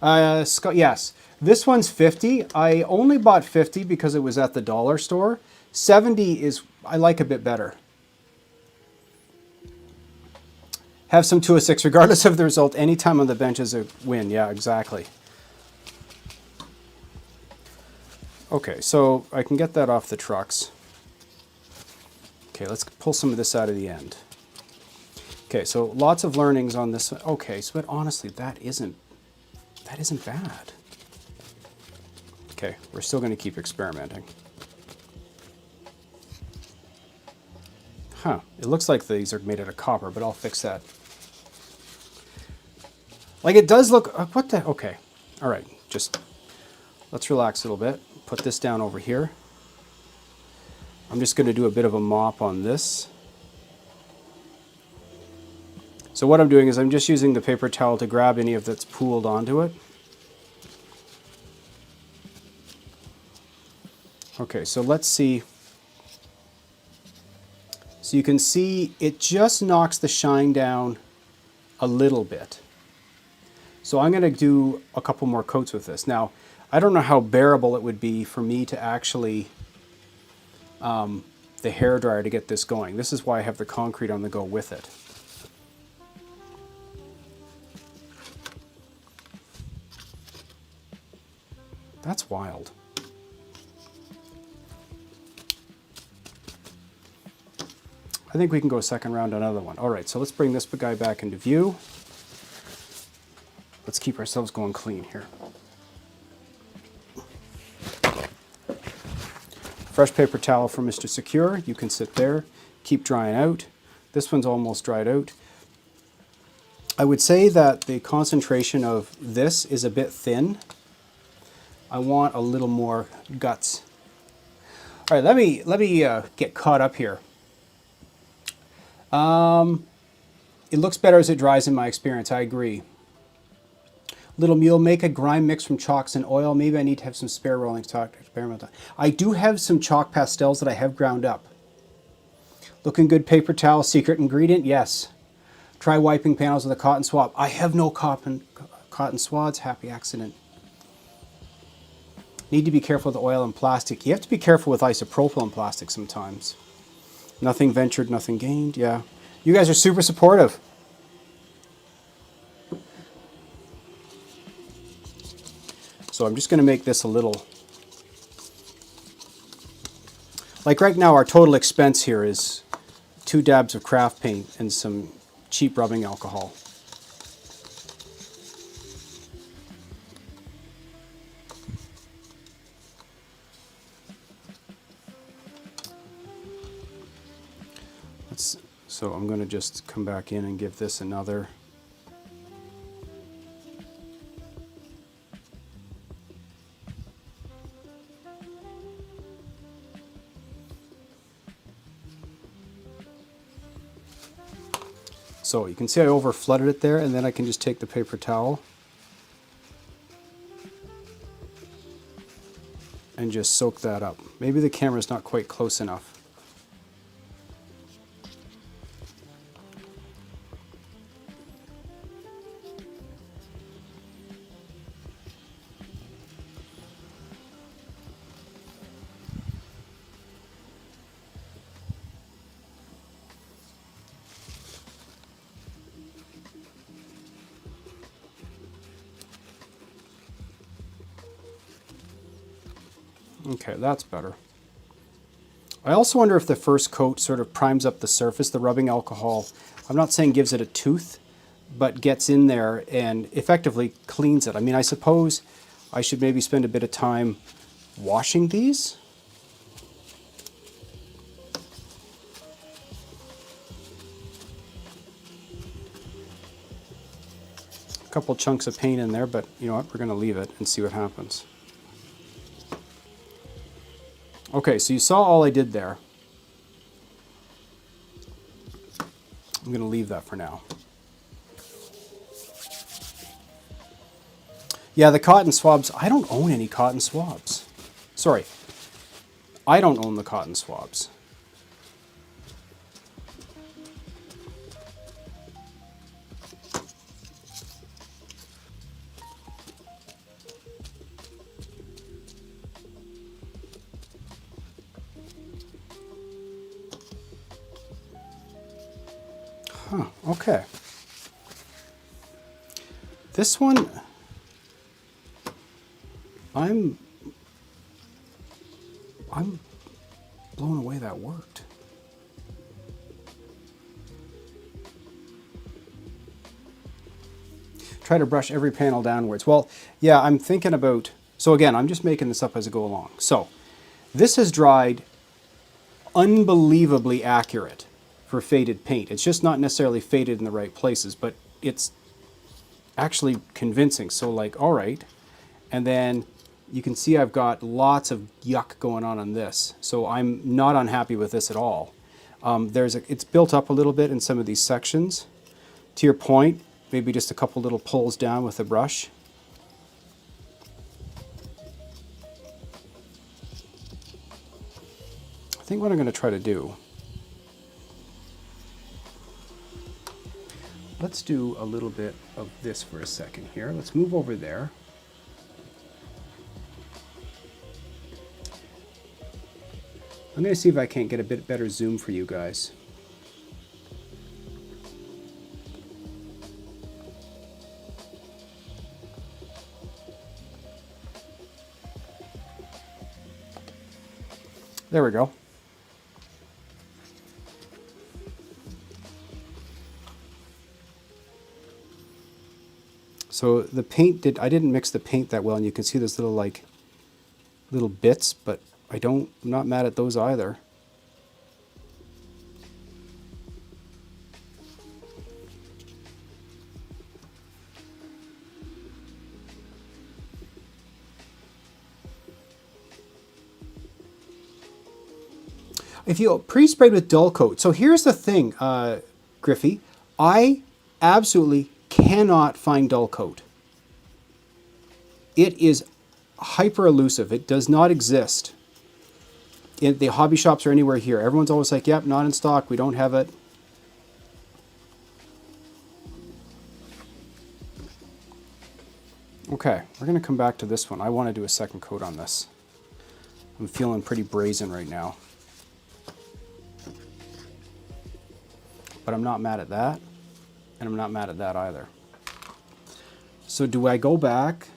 Yes, this one's 50. I only bought 50 because it was at the dollar store. 70 is, I like a bit better. Have some 206 regardless of the result. Any time on the bench is a win. Yeah, exactly. Okay, so I can get that off the trucks. Okay, let's pull some of this out of the end. Okay, so lots of learnings on this. Okay, so but honestly, that isn't bad. Okay, we're still going to keep experimenting. Huh, it looks like these are made out of copper, but I'll fix that. Like it does look, what the, okay. All right, just let's relax a little bit. Put this down over here. I'm just going to do a bit of a mop on this. So what I'm doing is I'm just using the paper towel to grab any of that's pooled onto it. Okay, so let's see. So you can see it just knocks the shine down a little bit. So I'm going to do a couple more coats with this. Now, I don't know how bearable it would be for me to actually, the hairdryer to get this going. This is why I have the concrete on the go with it. That's wild. I think we can go a second round on another one. All right, so let's bring this guy back into view. Let's keep ourselves going clean here. Fresh paper towel for Mr. Secure. You can sit there, keep drying out. This one's almost dried out. I would say that the concentration of this is a bit thin. I want a little more guts. All right, let me get caught up here. It looks better as it dries in my experience, I agree. Little mule, make a grime mix from chalks and oil. Maybe I need to have some spare rolling stock to experiment on. I do have some chalk pastels that I have ground up. Looking good paper towel, secret ingredient, yes. Try wiping panels with a cotton swab. I have no cotton swads, happy accident. Need to be careful with oil and plastic. You have to be careful with isopropyl and plastic sometimes. Nothing ventured, nothing gained. Yeah. You guys are super supportive. So I'm just going to make this a little... Like right now, our total expense here is 2 dabs of craft paint and some cheap rubbing alcohol. So I'm going to just come back in and give this another. So you can see I over flooded it there, and then I can just take the paper towel and just soak that up. Maybe the camera's not quite close enough. Okay, that's better. I also wonder if the first coat sort of primes up the surface. The rubbing alcohol, I'm not saying gives it a tooth, but gets in there and effectively cleans it. I mean, I suppose I should maybe spend a bit of time washing these. A couple chunks of paint in there, but you know what, we're going to leave it and see what happens. Okay, so you saw all I did there. I'm going to leave that for now. Yeah, the cotton swabs, I don't own any cotton swabs. Sorry, I don't own the cotton swabs. Huh, okay. This one, I'm blown away that worked. Try to brush every panel downwards. Well, yeah, I'm thinking about, so again, I'm just making this up as I go along. So this has dried unbelievably accurate for faded paint. It's just not necessarily faded in the right places, but it's actually convincing. So like, all right. And then you can see I've got lots of yuck going on this. So I'm not unhappy with this at all. It's built up a little bit in some of these sections. To your point, maybe just a couple little pulls down with the brush. I think what I'm going to try to do, let's do a little bit of this for a second here. Let's move over there. I'm going to see if I can't get a bit better zoom for you guys. There we go. So the paint I didn't mix the paint that well, and you can see those little bits, but I'm not mad at those either. If you pre-sprayed with dull coat, so here's the thing, Griffey, I absolutely cannot find dull coat. It is hyper elusive. It does not exist in the hobby shops or anywhere here. Everyone's always like, yep, not in stock, we don't have it. Okay, we're going to come back to this one. I want to do a second coat on this. I'm feeling pretty brazen right now. But I'm not mad at that, and I'm not mad at that either. So do I go back?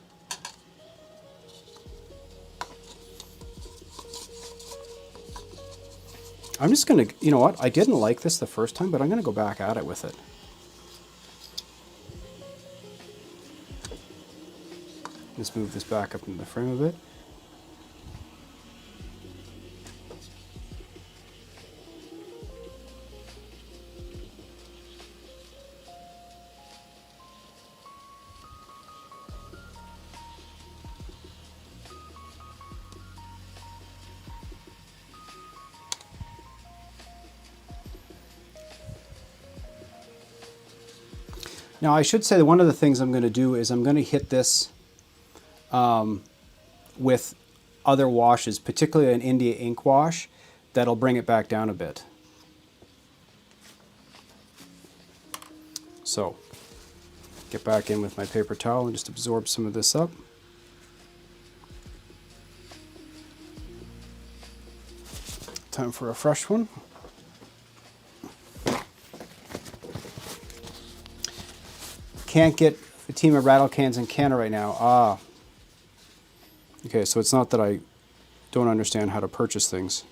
I'm just going to, you know what, I didn't like this the first time, but I'm going to go back at it with it. Let's move this back up into the frame a bit. Now I should say that one of the things I'm going to do is I'm going to hit this with other washes, particularly an India ink wash, that'll bring it back down a bit. So, get back in with my paper towel and just absorb some of this up. Time for a fresh one. Can't get Fatima rattle cans in Canada right now. Ah. Okay, so it's not that I don't understand how to purchase things.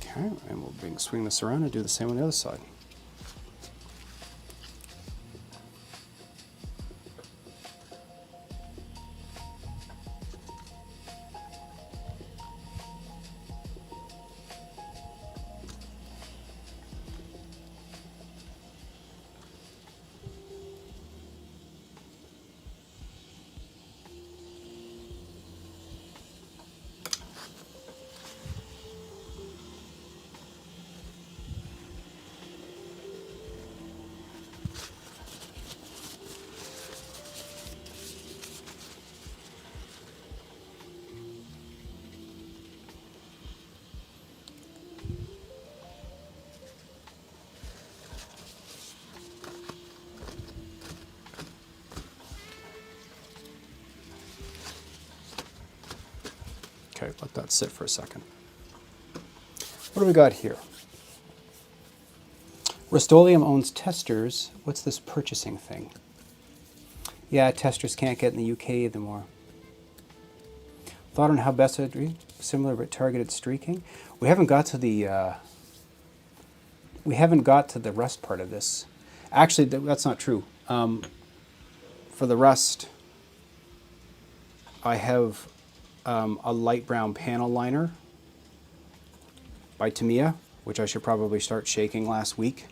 Okay, and we'll swing this around and do the same on the other side. Okay, let that sit for a second. What do we got here? Rust-Oleum owns testers. What's this purchasing thing? Yeah, testers can't get in the UK anymore. Thought on how best to do similar but targeted streaking. We haven't got to the rust part of this. Actually, that's not true. For the rust, I have a light brown panel liner by Tamiya, which I should probably start shaking last week.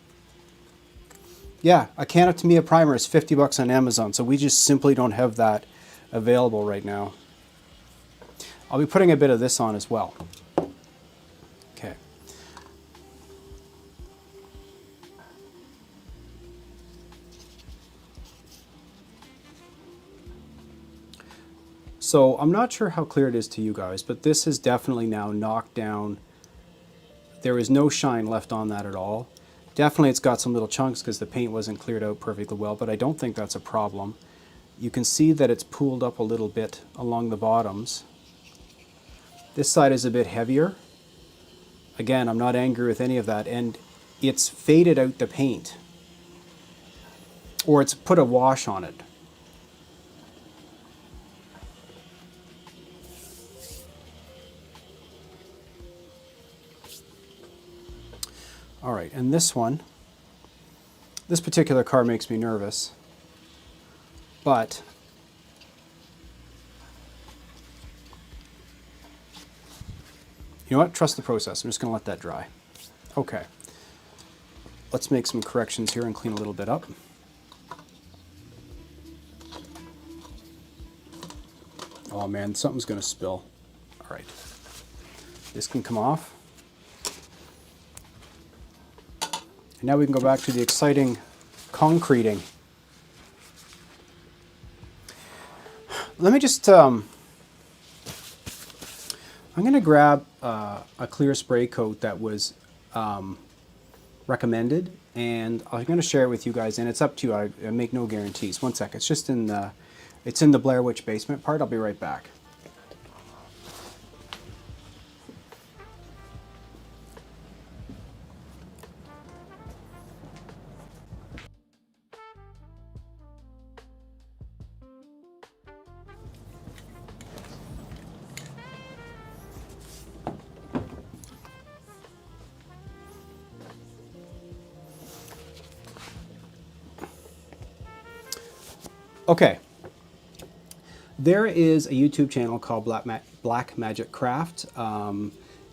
Yeah, a can of Tamiya primer is $50 on Amazon, so we just simply don't have that available right now. I'll be putting a bit of this on as well. Okay. So I'm not sure how clear it is to you guys, but this is definitely now knocked down. There is no shine left on that at all. Definitely it's got some little chunks because the paint wasn't cleared out perfectly well, but I don't think that's a problem. You can see that it's pooled up a little bit along the bottoms. This side is a bit heavier. Again, I'm not angry with any of that, and it's faded out the paint. Or it's put a wash on it. All right, and this one, this particular car makes me nervous, but you know what? Trust the process. I'm just going to let that dry. Okay. Let's make some corrections here and clean a little bit up. Oh man, something's going to spill. All right. This can come off. And now we can go back to the exciting concreting. Let me just, I'm going to grab a clear spray coat that was recommended, and I'm going to share it with you guys, and it's up to you. I make no guarantees. One sec, it's just in the, it's in the Blair Witch basement part. I'll be right back. Okay, there is a YouTube channel called Black Magic Craft.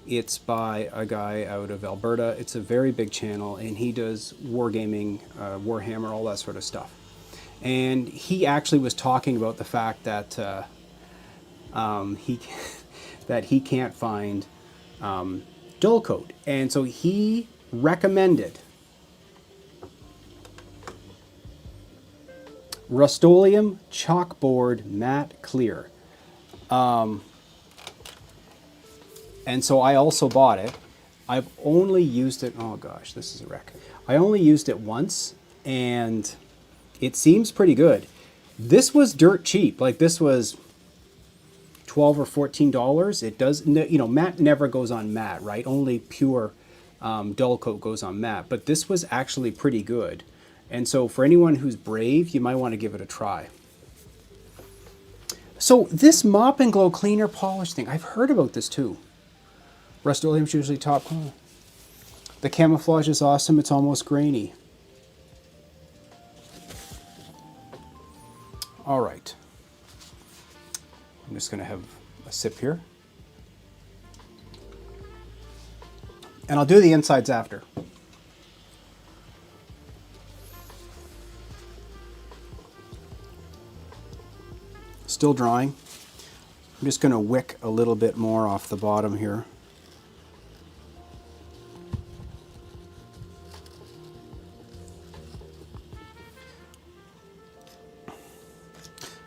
It's by a guy out of Alberta. It's a very big channel, and he does wargaming, Warhammer, all that sort of stuff. And he actually was talking about the fact that he can't find dull coat, and so he recommended Rust-Oleum Chalkboard Matte Clear. And so I also bought it. I've only used it, oh gosh, this is a wreck. I only used it once, and it seems pretty good. This was dirt cheap. Like, this was $12 or $14. It does, you know, matte never goes on matte, right? Only pure dull coat goes on matte. But this was actually pretty good. And so for anyone who's brave, you might want to give it a try. So this Mop and Glow cleaner polish thing, I've heard about this too. Rust-Oleum's usually top. The camouflage is awesome. It's almost grainy. All right. I'm just going to have a sip here. And I'll do the insides after. Still drying. I'm just going to wick a little bit more off the bottom here.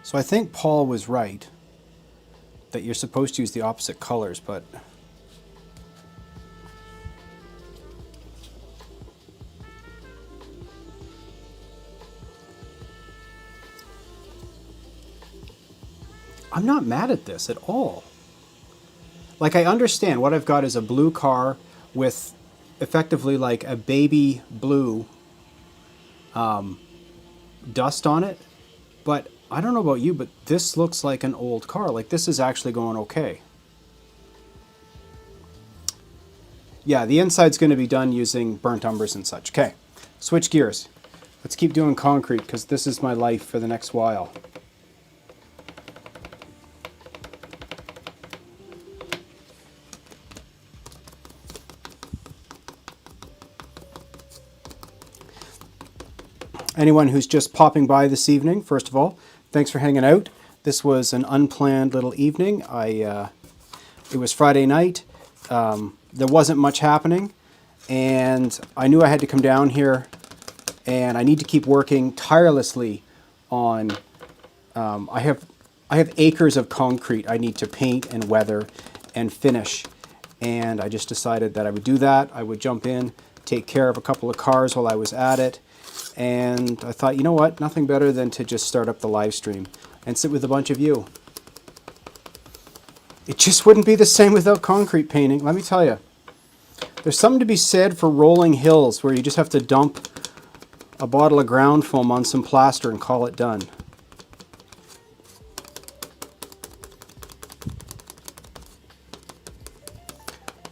So I think Paul was right that you're supposed to use the opposite colors, but I'm not mad at this at all. Like, I understand what I've got is a blue car with effectively like a baby blue dust on it. But I don't know about you, but this looks like an old car. Like this is actually going okay. Yeah, the inside's going to be done using burnt umbers and such. Okay, switch gears. Let's keep doing concrete because this is my life for the next while. Anyone who's just popping by this evening, first of all, thanks for hanging out. This was an unplanned little evening. It was Friday night. There wasn't much happening, and I knew I had to come down here, and I need to keep working tirelessly on. I have acres of concrete I need to paint and weather and finish, and I just decided that I would do that. I would jump in, take care of a couple of cars while I was at it. And I thought, you know what, nothing better than to just start up the live stream and sit with a bunch of you. It just wouldn't be the same without concrete painting, let me tell you. There's something to be said for rolling hills where you just have to dump a bottle of ground foam on some plaster and call it done.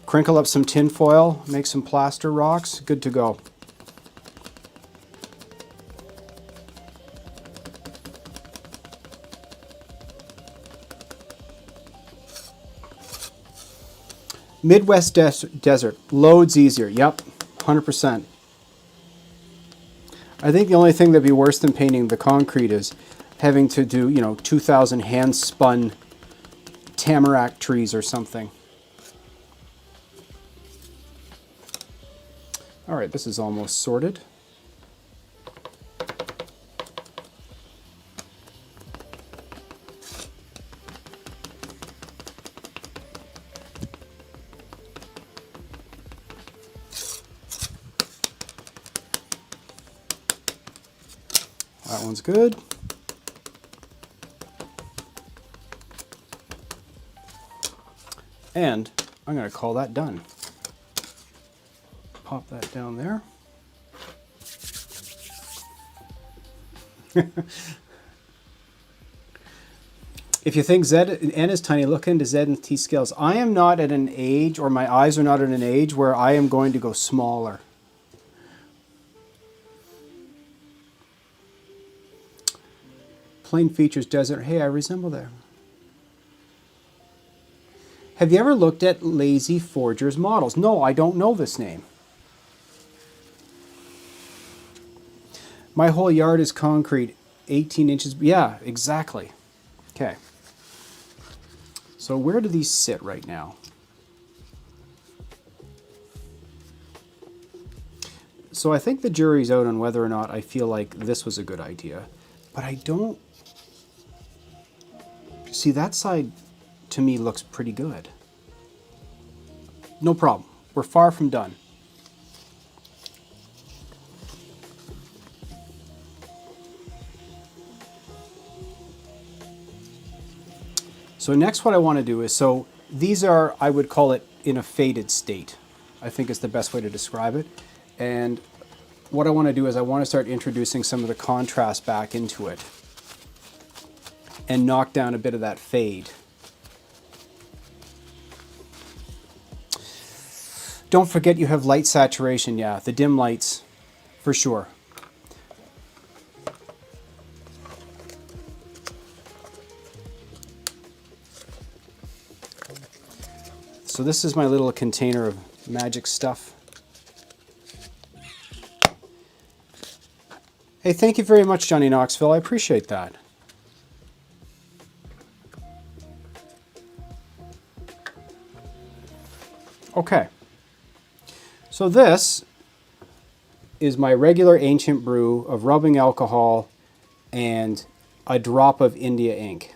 Crinkle up some tin foil, make some plaster rocks, good to go. Midwest desert, loads easier. Yep, 100%. I think the only thing that'd be worse than painting the concrete is having to do, 2,000 hand-spun tamarack trees or something. All right, this is almost sorted. That one's good. And I'm going to call that done. Pop that down there. If you think Z and N is tiny, look into Z and T scales. I am not at an age, or my eyes are not at an age, where I am going to go smaller. Plain features desert. Hey, I resemble that. Have you ever looked at Lazy Forger's models? No, I don't know this name. My whole yard is concrete, 18 inches. Yeah, exactly. Okay. So where do these sit right now? So I think the jury's out on whether or not I feel like this was a good idea. But I don't... See, that side to me looks pretty good. No problem. We're far from done. So next what I want to do is, so these are, I would call it in a faded state. I think is the best way to describe it. And what I want to do is I want to start introducing some of the contrast back into it and knock down a bit of that fade. Don't forget you have light saturation, yeah, the dim lights, for sure. So this is my little container of magic stuff. Hey, thank you very much, Johnny Knoxville. I appreciate that. Okay. So this is my regular ancient brew of rubbing alcohol and a drop of India ink.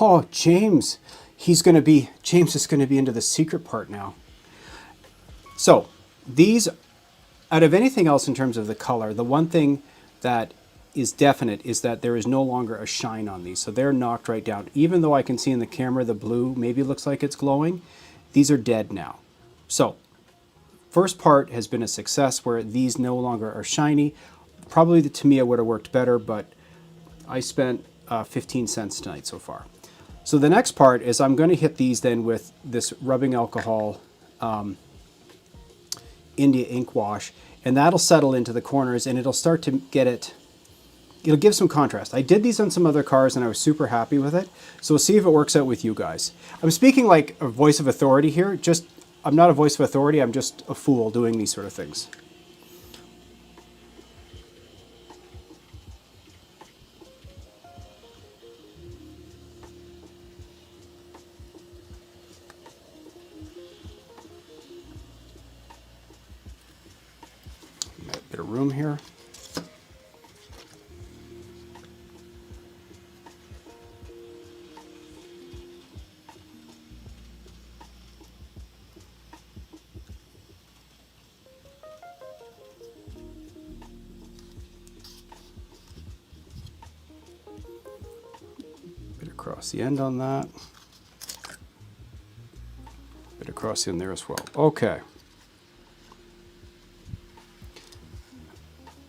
Oh, James is going to be into the secret part now. So these, out of anything else in terms of the color, the one thing that is definite is that there is no longer a shine on these. So they're knocked right down. Even though I can see in the camera the blue maybe looks like it's glowing, these are dead now. So first part has been a success where these no longer are shiny. Probably the Tamiya would have worked better, but I spent 15 cents tonight so far. So the next part is I'm going to hit these then with this rubbing alcohol India ink wash, and that'll settle into the corners and it'll start to get it, it'll give some contrast. I did these on some other cars and I was super happy with it. So we'll see if it works out with you guys. I'm speaking like a voice of authority here. I'm not a voice of authority, I'm just a fool doing these sort of things. A bit of room here. Across the end on that. Bit across in there as well. Okay.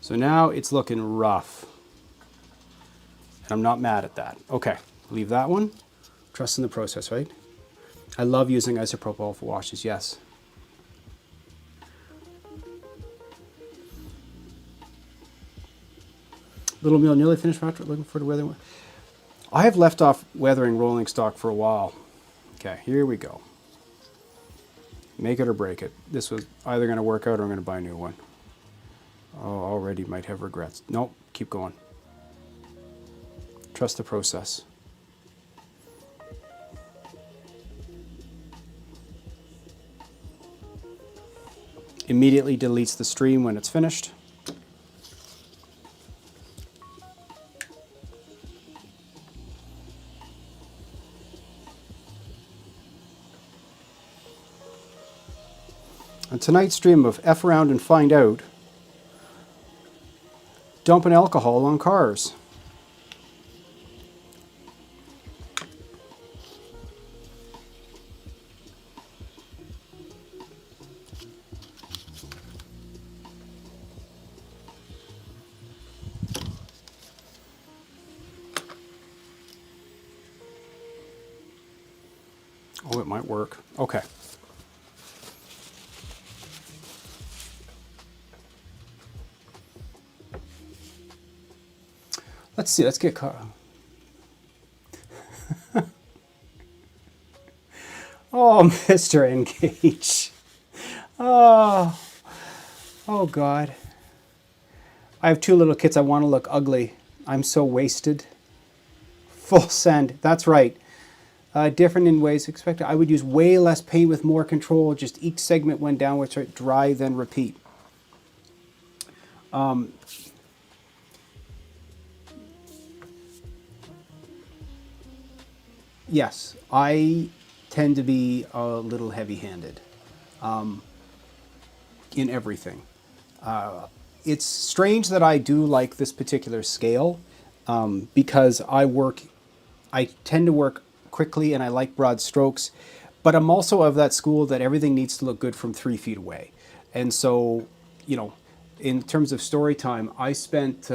So now it's looking rough. And I'm not mad at that. Okay, leave that one. Trust in the process, right? I love using isopropyl for washes, yes. Little meal nearly finished, Patrick. Looking for the weather. I have left off weathering rolling stock for a while. Okay, here we go. Make it or break it. This was either going to work out or I'm going to buy a new one. Oh, already might have regrets. Nope, keep going. Trust the process. Immediately deletes the stream when it's finished. On tonight's stream of F Around and Find Out, dumping alcohol on cars. Oh, it might work. Okay. Let's see, let's get caught. Oh, Mr. Engage. Oh, oh God. I have two little kids. I want to look ugly. I'm so wasted. Full send. That's right. Different in ways expected. I would use way less paint with more control. Just each segment went downwards, right? Dry, then repeat. Yes, I tend to be a little heavy-handed in everything. It's strange that I do like this particular scale because I tend to work quickly and I like broad strokes, but I'm also of that school that everything needs to look good from 3 feet away. And so, you know, in terms of story time, I spent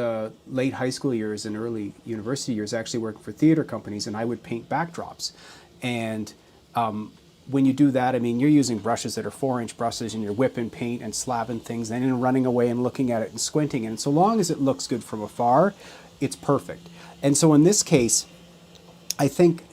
late high school years and early university years actually working for theater companies, and I would paint backdrops. And when you do that, I mean, you're using brushes that are 4-inch brushes, and you're whipping paint and slabbing things, and then running away and looking at it and squinting. And so long as it looks good from afar, it's perfect. And so in this case, I think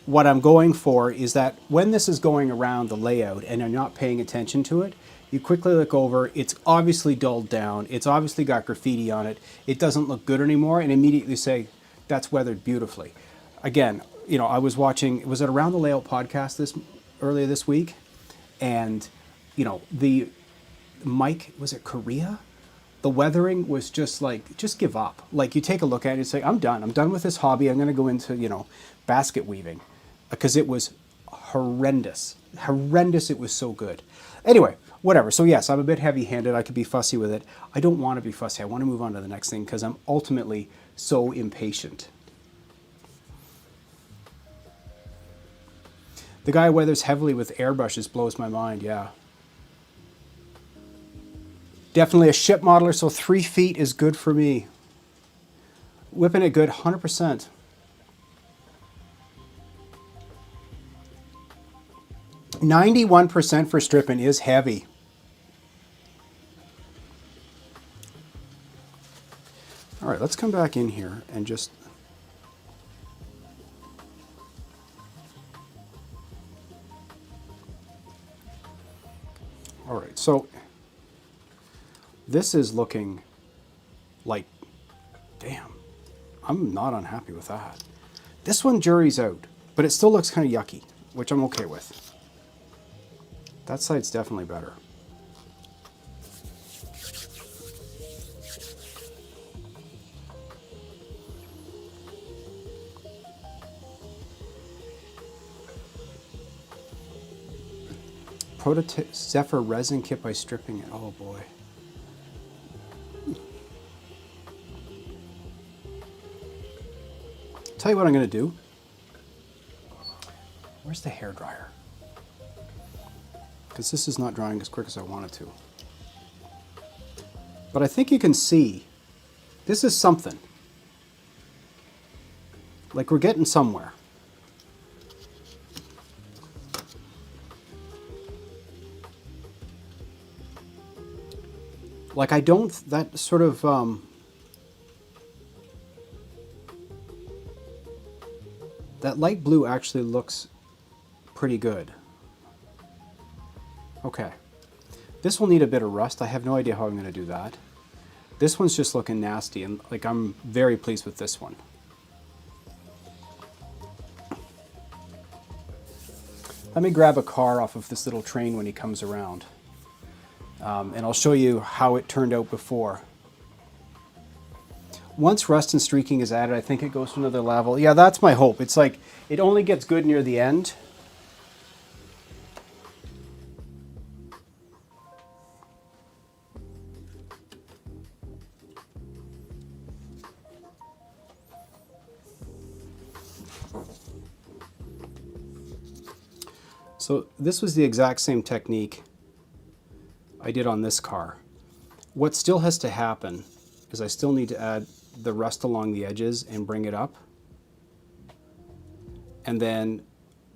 what I'm going for is that when this is going around the layout and you're not paying attention to it, you quickly look over, it's obviously dulled down, it's obviously got graffiti on it, it doesn't look good anymore, and immediately say, that's weathered beautifully. Again, you know, I was watching, was it Around the Layout podcast earlier this week? And, you know, the Mike, was it Korea? The weathering was just like, just give up. Like, you take a look at it and say, I'm done with this hobby, I'm gonna go into, you know, basket weaving. Because it was horrendous. Horrendous, it was so good. Anyway, whatever. So yes, I'm a bit heavy-handed. I could be fussy with it. I don't want to be fussy. I want to move on to the next thing because I'm ultimately so impatient. The guy who weathers heavily with airbrushes blows my mind, yeah. Definitely a ship modeler, so 3 feet is good for me. Whipping it good, 100%. %91% for stripping is heavy. All right, let's come back in here and just... All right, so this is looking like, damn, I'm not unhappy with that. This one, jury's out, but it still looks kind of yucky, which I'm okay with. That side's definitely better. Prototype Zephyr resin kit by stripping it. Oh boy. Tell you what I'm going to do. Where's the hairdryer? Because this is not drying as quick as I want it to. But I think you can see this is something. Like we're getting somewhere. Like I don't, that sort of, that light blue actually looks pretty good. Okay. This will need a bit of rust. I have no idea how I'm going to do that. This one's just looking nasty, and like I'm very pleased with this one. Let me grab a car off of this little train when he comes around. And I'll show you how it turned out before. Once rust and streaking is added, I think it goes to another level. Yeah, that's my hope. It's like, it only gets good near the end. So this was the exact same technique I did on this car. What still has to happen is I still need to add the rust along the edges and bring it up. And then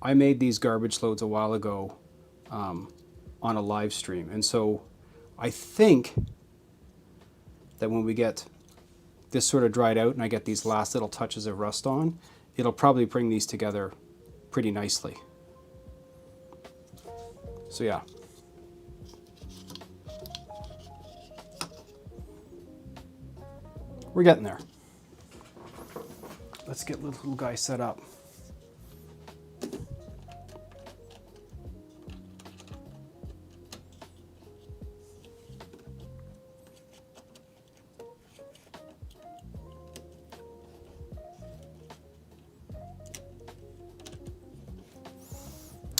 I made these garbage loads a while ago on a live stream. And so I think that when we get this sort of dried out and I get these last little touches of rust on, it'll probably bring these together pretty nicely. So yeah. We're getting there. Let's get little guy set up.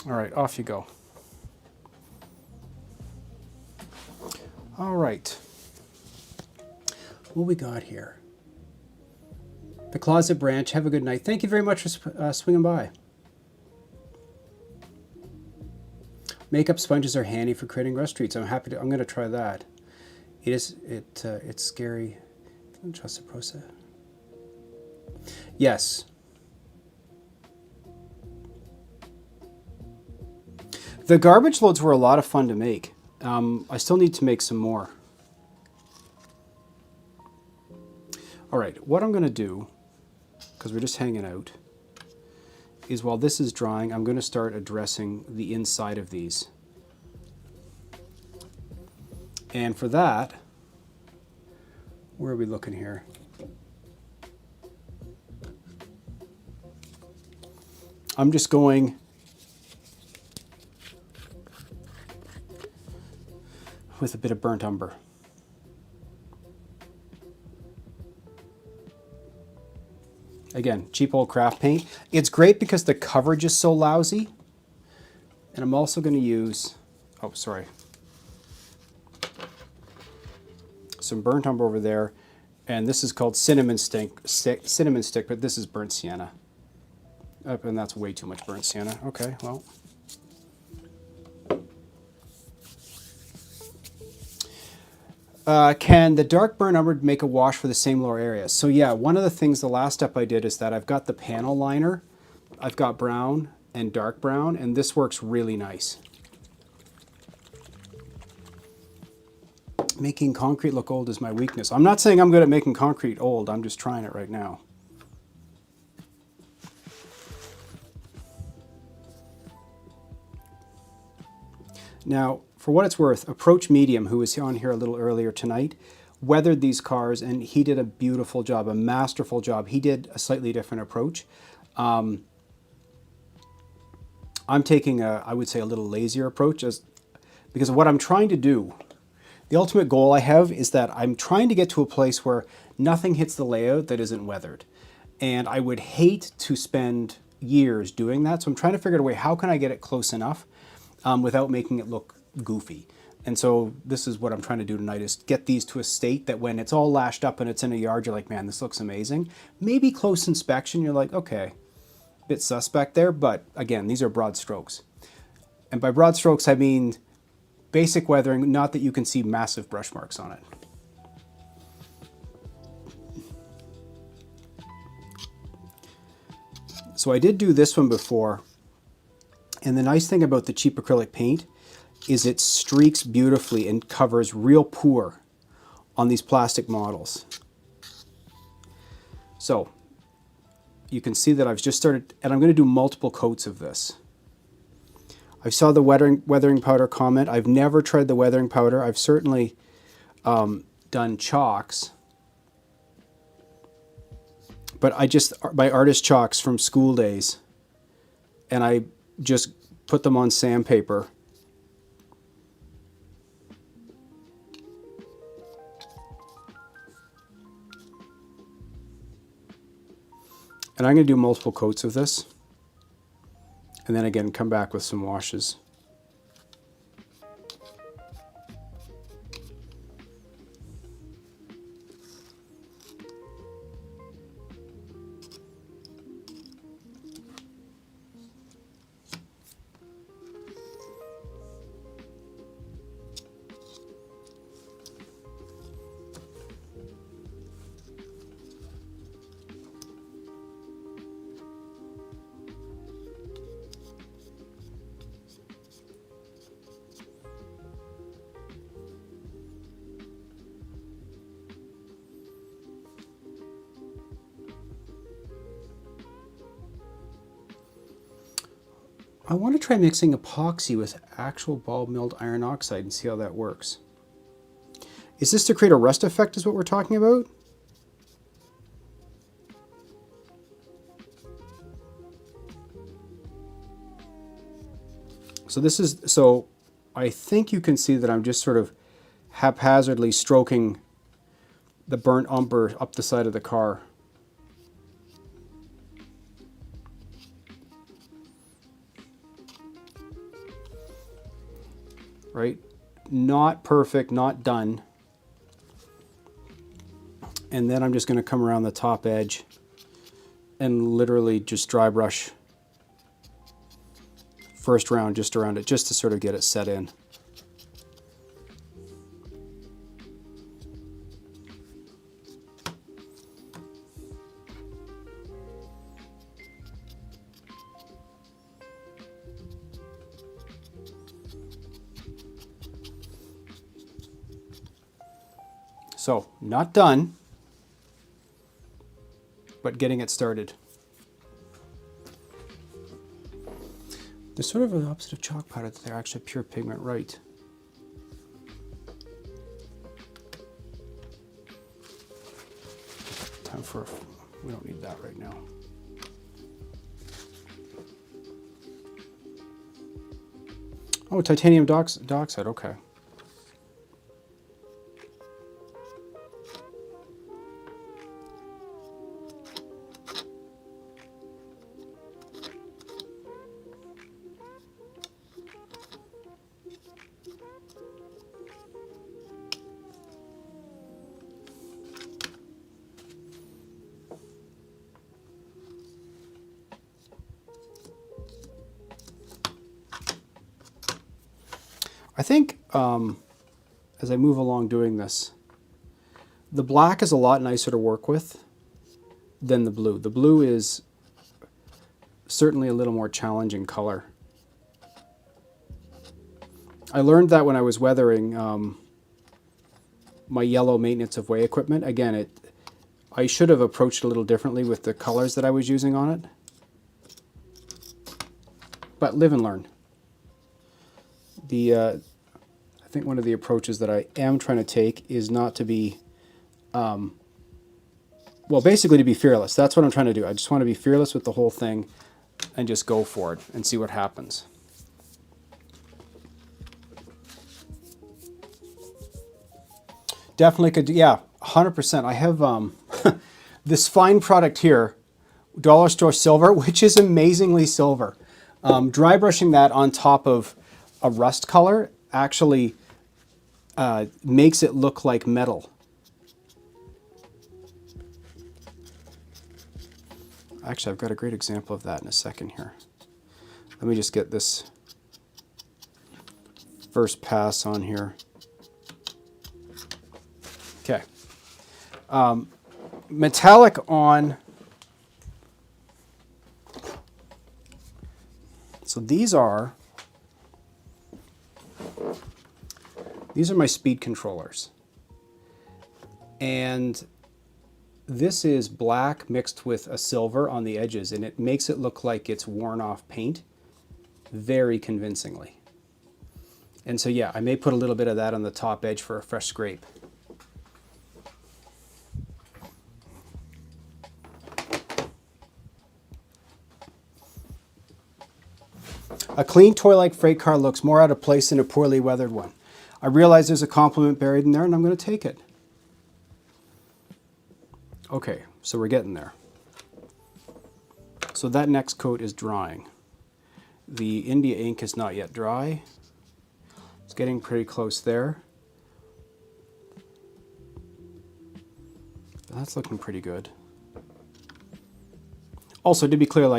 All right, off you go. All right. What we got here? The Closet Branch, have a good night. Thank you very much for swinging by. Makeup sponges are handy for creating rust treats. I'm going to try that. It's scary. Don't trust the process. Yes. The garbage loads were a lot of fun to make. I still need to make some more. All right, what I'm going to do, because we're just hanging out, is while this is drying, I'm going to start addressing the inside of these. And for that, where are we looking here? I'm just going with a bit of burnt umber. Again, cheap old craft paint. It's great because the coverage is so lousy. And I'm also going to use, oh, sorry. some burnt umber over there, and this is called cinnamon stick, but this is burnt sienna. And that's way too much burnt sienna. Okay, well. Can the dark burnt umber make a wash for the same lower area? So yeah, one of the things, the last step I did is that I've got the panel liner. I've got brown and dark brown, and this works really nice. Making concrete look old is my weakness. I'm not saying I'm good at making concrete old. I'm just trying it right now. Now, for what it's worth, Approach Medium, who was on here a little earlier tonight, weathered these cars, and he did a beautiful job, a masterful job. He did a slightly different approach. I'm taking I would say, a little lazier approach, because of what I'm trying to do. The ultimate goal I have is that I'm trying to get to a place where nothing hits the layout that isn't weathered. And I would hate to spend years doing that, so I'm trying to figure out a way, how can I get it close enough without making it look goofy. And so this is what I'm trying to do tonight, is get these to a state that when it's all lashed up and it's in a yard, you're like, man, this looks amazing. Maybe close inspection, you're like, okay, bit suspect there, but again, these are broad strokes. And by broad strokes, I mean basic weathering, not that you can see massive brush marks on it. So I did do this one before, and the nice thing about the cheap acrylic paint is it streaks beautifully and covers real poor on these plastic models. So you can see that I've just started, and I'm going to do multiple coats of this. I saw the weathering powder comment. I've never tried the weathering powder. I've certainly done chalks, but I just, my artist chalks from school days, and I just put them on sandpaper. And I'm going to do multiple coats of this, and then again come back with some washes. I want to try mixing epoxy with actual ball milled iron oxide and see how that works. Is this to create a rust effect is what we're talking about? So this is, so I think you can see that I'm just sort of haphazardly stroking the burnt umber up the side of the car. Right? Not perfect, not done. And then I'm just going to come around the top edge and literally just dry brush first round just around it, just to sort of get it set in. So, not done, but getting it started. They're sort of the opposite of chalk powder, that they're actually pure pigment, right? Time for, we don't need that right now. Oh, titanium dioxide, okay. I think as I move along doing this, the black is a lot nicer to work with than the blue. The blue is certainly a little more challenging color. I learned that when I was weathering my yellow maintenance of way equipment. Again, I should have approached it a little differently with the colors that I was using on it. But live and learn. I think one of the approaches that I am trying to take is not to be, well, basically to be fearless. That's what I'm trying to do. I just want to be fearless with the whole thing and just go for it and see what happens. Definitely could, yeah, 100%. I have this fine product here, dollar store silver, which is amazingly silver. Dry brushing that on top of a rust color actually makes it look like metal. Actually, I've got a great example of that in a second here. Let me just get this first pass on here. Okay. Metallic on. So these are my speed controllers. And this is black mixed with a silver on the edges, and it makes it look like it's worn off paint very convincingly. And so yeah, I may put a little bit of that on the top edge for a fresh scrape. A clean toy-like freight car looks more out of place than a poorly weathered one. I realize there's a compliment buried in there, and I'm going to take it. Okay, so we're getting there. So that next coat is drying. The India ink is not yet dry. It's getting pretty close there. That's looking pretty good. Also, to be clear,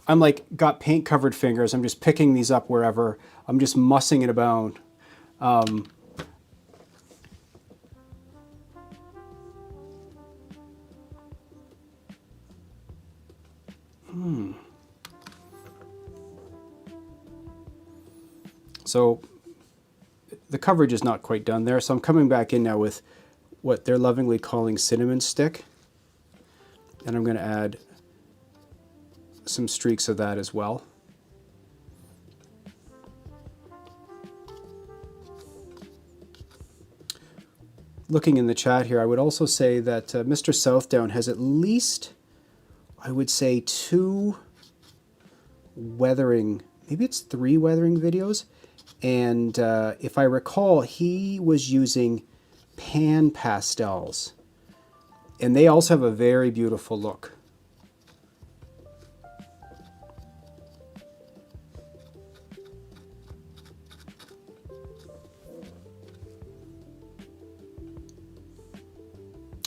I'm got paint covered fingers. I'm just picking these up wherever. I'm just mussing it about. So the coverage is not quite done there. So I'm coming back in now with what they're lovingly calling cinnamon stick. And I'm going to add some streaks of that as well. Looking in the chat here, I would also say that Mr. Southdown has at least, I would say, 2 weathering, maybe it's 3 weathering videos. And if I recall, he was using pan pastels. And they also have a very beautiful look.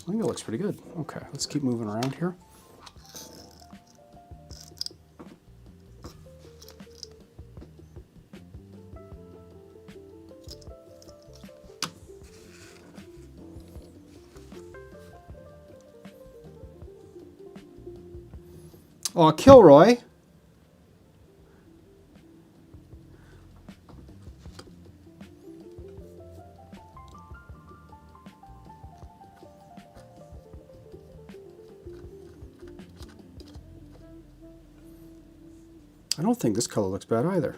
I think it looks pretty good. Okay, let's keep moving around here. Oh, Kilroy. I don't think this color looks bad either.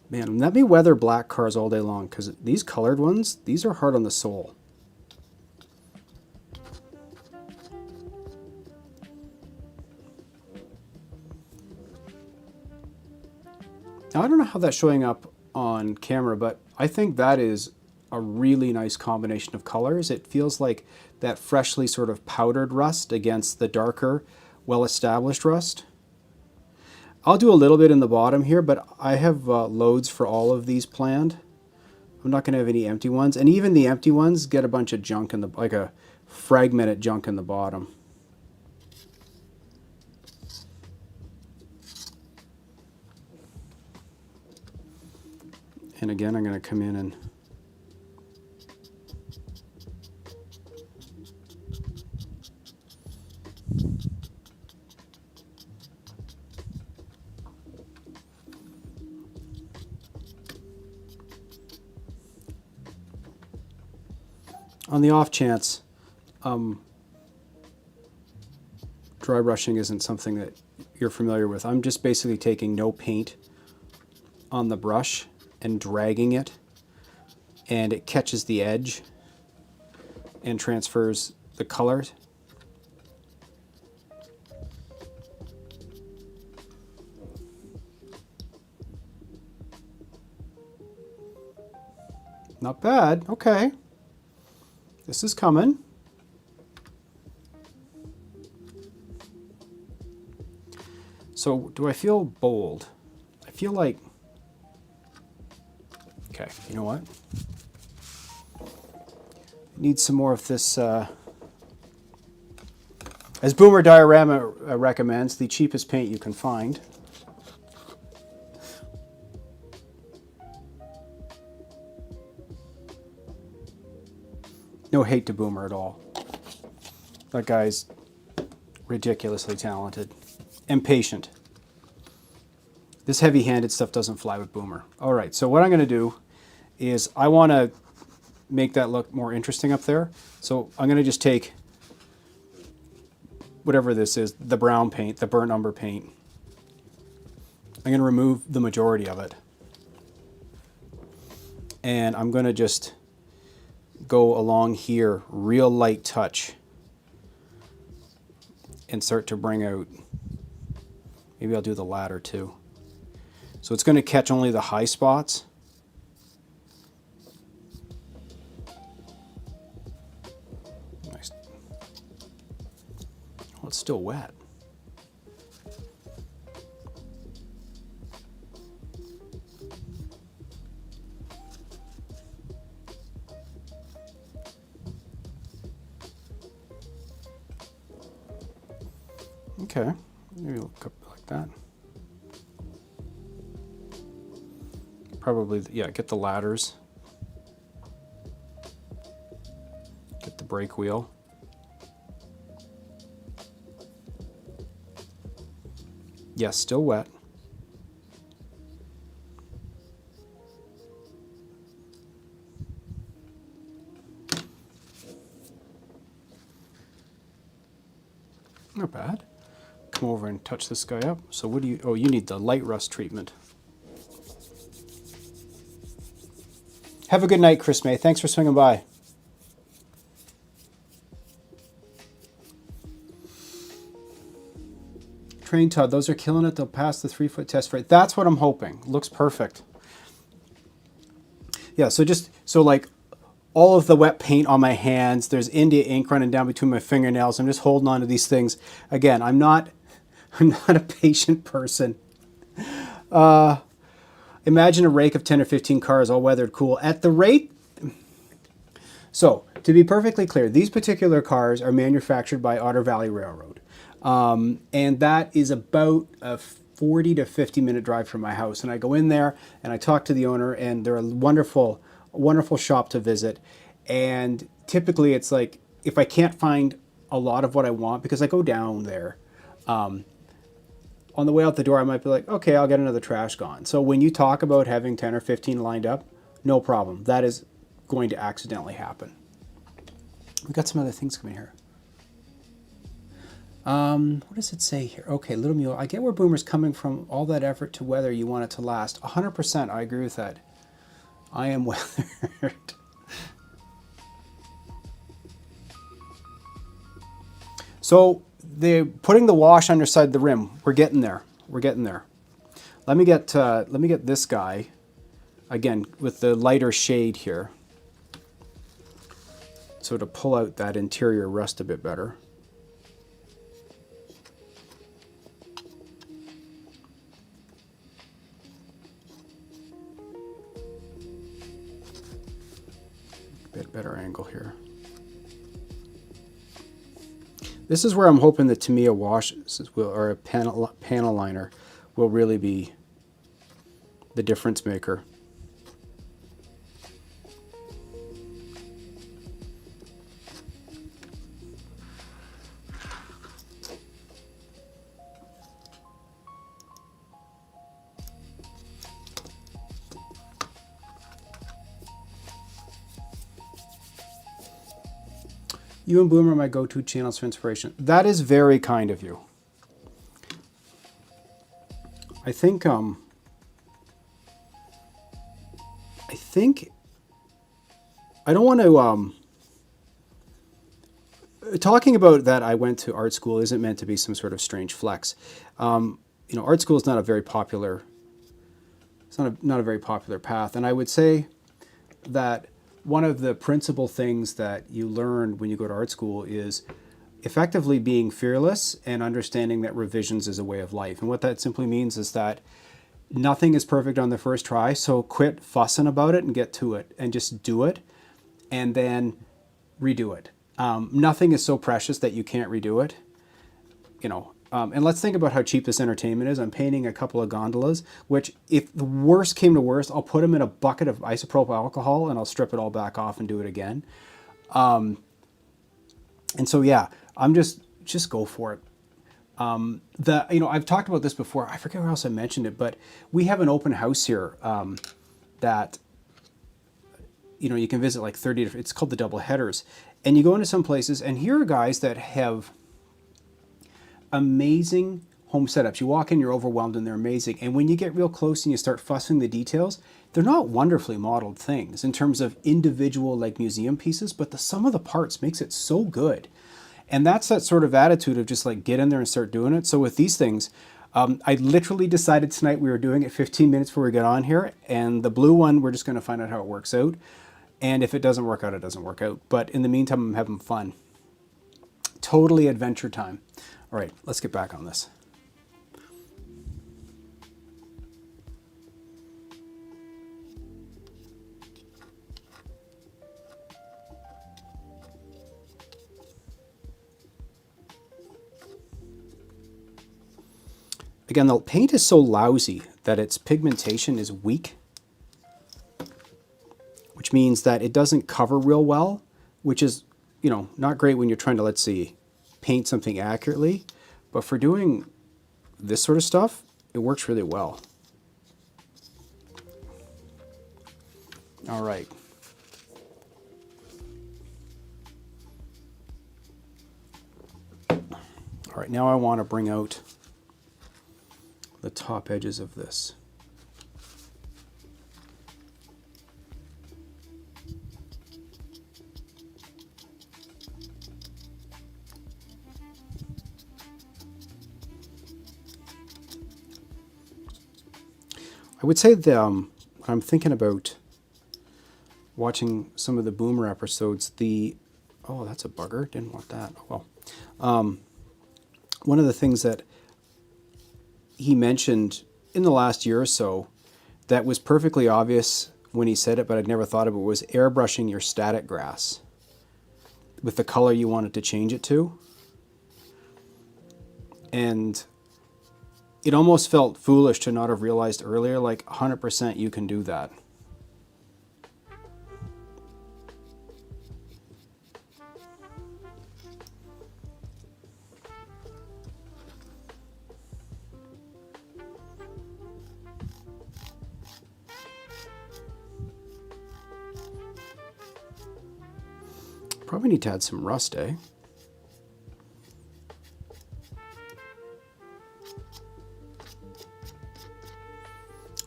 Man, let me weather black cars all day long, because these colored ones, these are hard on the soul. Now, I don't know how that's showing up on camera, but I think that is a really nice combination of colors. It feels like that freshly sort of powdered rust against the darker, well-established rust. I'll do a little bit in the bottom here, but I have loads for all of these planned. I'm not going to have any empty ones, and even the empty ones get a bunch of junk in the, like a fragmented junk in the bottom. And again, I'm going to come in and on the off chance dry brushing isn't something that you're familiar with, I'm just basically taking no paint on the brush and dragging it, and it catches the edge and transfers the color. Not bad. Okay. This is coming. So, do I feel bold? I feel like... Okay, you know what? Need some more of this... As Boomer Diorama recommends, the cheapest paint you can find. No hate to Boomer at all. That guy's ridiculously talented and patient. This heavy-handed stuff doesn't fly with Boomer. All right, so what I'm going to do is I want to make that look more interesting up there. So I'm going to just take whatever this is, the brown paint, the burnt umber paint. I'm going to remove the majority of it. And I'm going to just go along here, real light touch, and start to bring out, maybe I'll do the ladder too. So it's going to catch only the high spots. Nice. Well, it's still wet. Okay, maybe look up like that. Probably, yeah, get the ladders. Get the brake wheel. Yes, still wet. Not bad. Come over and touch this guy up. So what do you, oh, you need the light rust treatment. Have a good night, Chris May. Thanks for swinging by. Train Todd, those are killing it. They'll pass the 3-foot test rate. That's what I'm hoping. Looks perfect. Yeah, so just, so like all of the wet paint on my hands, there's India ink running down between my fingernails. I'm just holding on to these things. Again, I'm not a patient person. Imagine a rake of 10 or 15 cars all weathered cool. At the rate... So, to be perfectly clear, these particular cars are manufactured by Otter Valley Railroad. And that is about a 40 to 50 minute drive from my house. And I go in there and I talk to the owner, and they're a wonderful, wonderful shop to visit. And typically it's like, if I can't find a lot of what I want, because I go down there, on the way out the door, I might be like, okay, I'll get another trash gone. So when you talk about having 10 or 15 lined up, no problem. That is going to accidentally happen. We've got some other things coming here. What does it say here? Okay, Little Mule. I get where Boomer's coming from. All that effort to weather, you want it to last. 100%, I agree with that. I am weathered. So they're putting the wash underside the rim. We're getting there. We're getting there. Let me get this guy again with the lighter shade here. So to pull out that interior rust a bit better. Bit better angle here. This is where I'm hoping the Tamiya wash or a panel liner will really be the difference maker. You and Bloom are my go-to channels for inspiration. That is very kind of you. I think I don't want to talking about that I went to art school isn't meant to be some sort of strange flex. You know, art school is not a very popular, it's not a very popular path. And I would say that one of the principal things that you learn when you go to art school is effectively being fearless and understanding that revisions is a way of life. And what that simply means is that nothing is perfect on the first try, so quit fussing about it and get to it and just do it and then redo it. Nothing is so precious that you can't redo it, you know. And let's think about how cheap this entertainment is. I'm painting a couple of gondolas, which if the worst came to worst, I'll put them in a bucket of isopropyl alcohol and I'll strip it all back off and do it again. And so, yeah, I'm just go for it. You know, I've talked about this before. I forget where else I mentioned it, but we have an open house here that, you know, you can visit like 30 different, it's called the Double Headers. And you go into some places and here are guys that have amazing home setups. You walk in, you're overwhelmed and they're amazing. And when you get real close and you start fussing the details, they're not wonderfully modeled things in terms of individual like museum pieces, but the sum of the parts makes it so good. And that's that sort of attitude of just like get in there and start doing it. So with these things, I literally decided tonight we were doing it 15 minutes before we get on here. And the blue one, we're just going to find out how it works out. And if it doesn't work out, it doesn't work out. But in the meantime, I'm having fun. Totally adventure time. All right, let's get back on this. Again, the paint is so lousy that its pigmentation is weak, which means that it doesn't cover real well, which is, you know, not great when you're trying to, let's see, paint something accurately. But for doing this sort of stuff, it works really well. All right. All right, now I want to bring out the top edges of this. I would say that when I'm thinking about watching some of the Boomer episodes, oh, that's a bugger, didn't want that. Oh, well. One of the things that he mentioned in the last year or so that was perfectly obvious when he said it, but I'd never thought of it, was airbrushing your static grass with the color you wanted to change it to. And it almost felt foolish to not have realized earlier, like 100% you can do that. Probably need to add some rust, eh?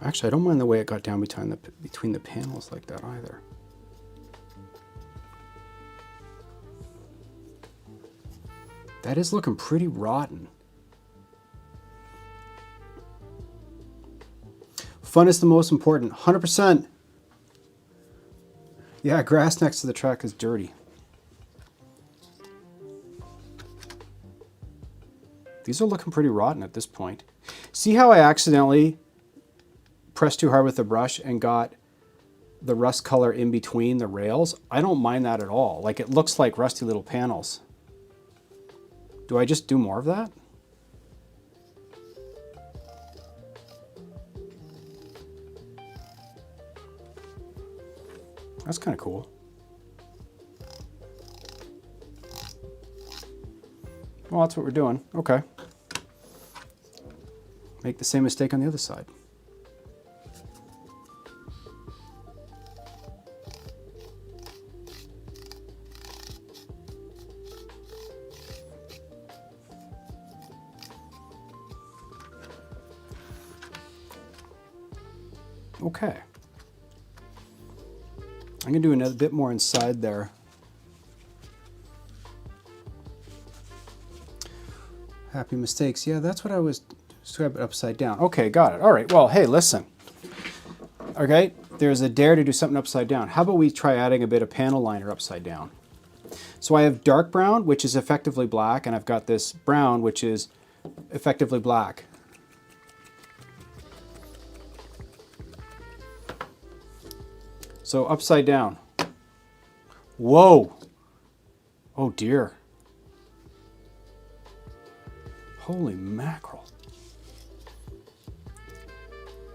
Actually, I don't mind the way it got down between the panels like that either. That is looking pretty rotten. Fun is the most important, 100%. Yeah, grass next to the track is dirty. These are looking pretty rotten at this point. See how I accidentally pressed too hard with the brush and got the rust color in between the rails? I don't mind that at all. Like, it looks like rusty little panels. Do I just do more of that? That's kind of cool. Well, that's what we're doing. Okay. Make the same mistake on the other side. Okay. I'm going to do another bit more inside there. Happy mistakes. Yeah, that's what I was describing upside down. Okay, got it. All right. Well, hey, listen. Okay, there's a dare to do something upside down. How about we try adding a bit of panel liner upside down? So I have dark brown, which is effectively black, and I've got this brown, which is effectively black. So upside down. Whoa. Oh dear. Holy mackerel.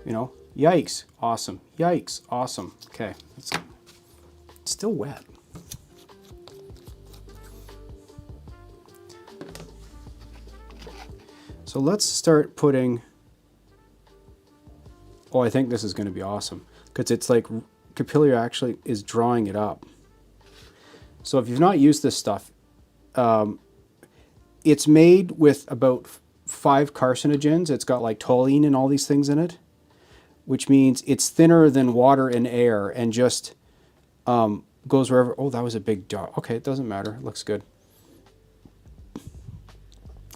You know, yikes, awesome. Yikes, awesome. Okay, it's still wet. So let's start putting, oh, I think this is going to be awesome because it's like Capillary actually is drawing it up. So if you've not used this stuff, it's made with about 5 carcinogens. It's got like toluene and all these things in it, which means it's thinner than water and air and just goes wherever. Oh, that was a big dot. Okay, it doesn't matter. It looks good.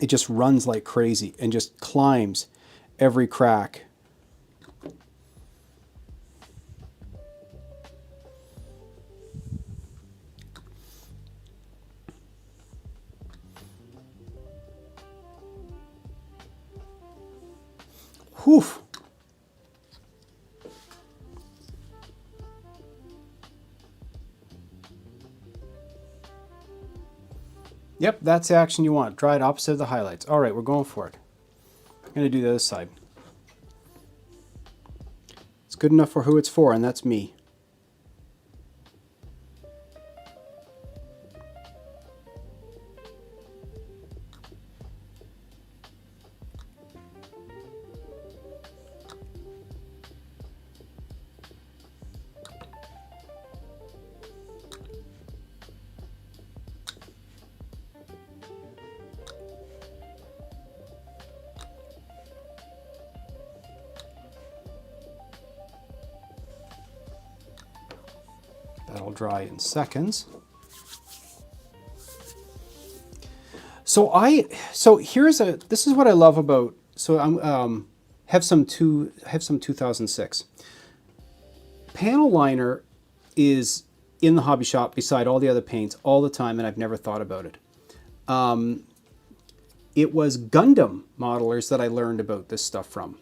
It just runs like crazy and just climbs every crack. Whew. Yep, that's the action you want. Draw it opposite of the highlights. All right, we're going for it. I'm going to do the other side. It's good enough for who it's for, and that's me. That'll dry in seconds. So this is what I love about, so I'm have some 2006. Panel liner is in the hobby shop beside all the other paints all the time, and I've never thought about it. It was Gundam modelers that I learned about this stuff from.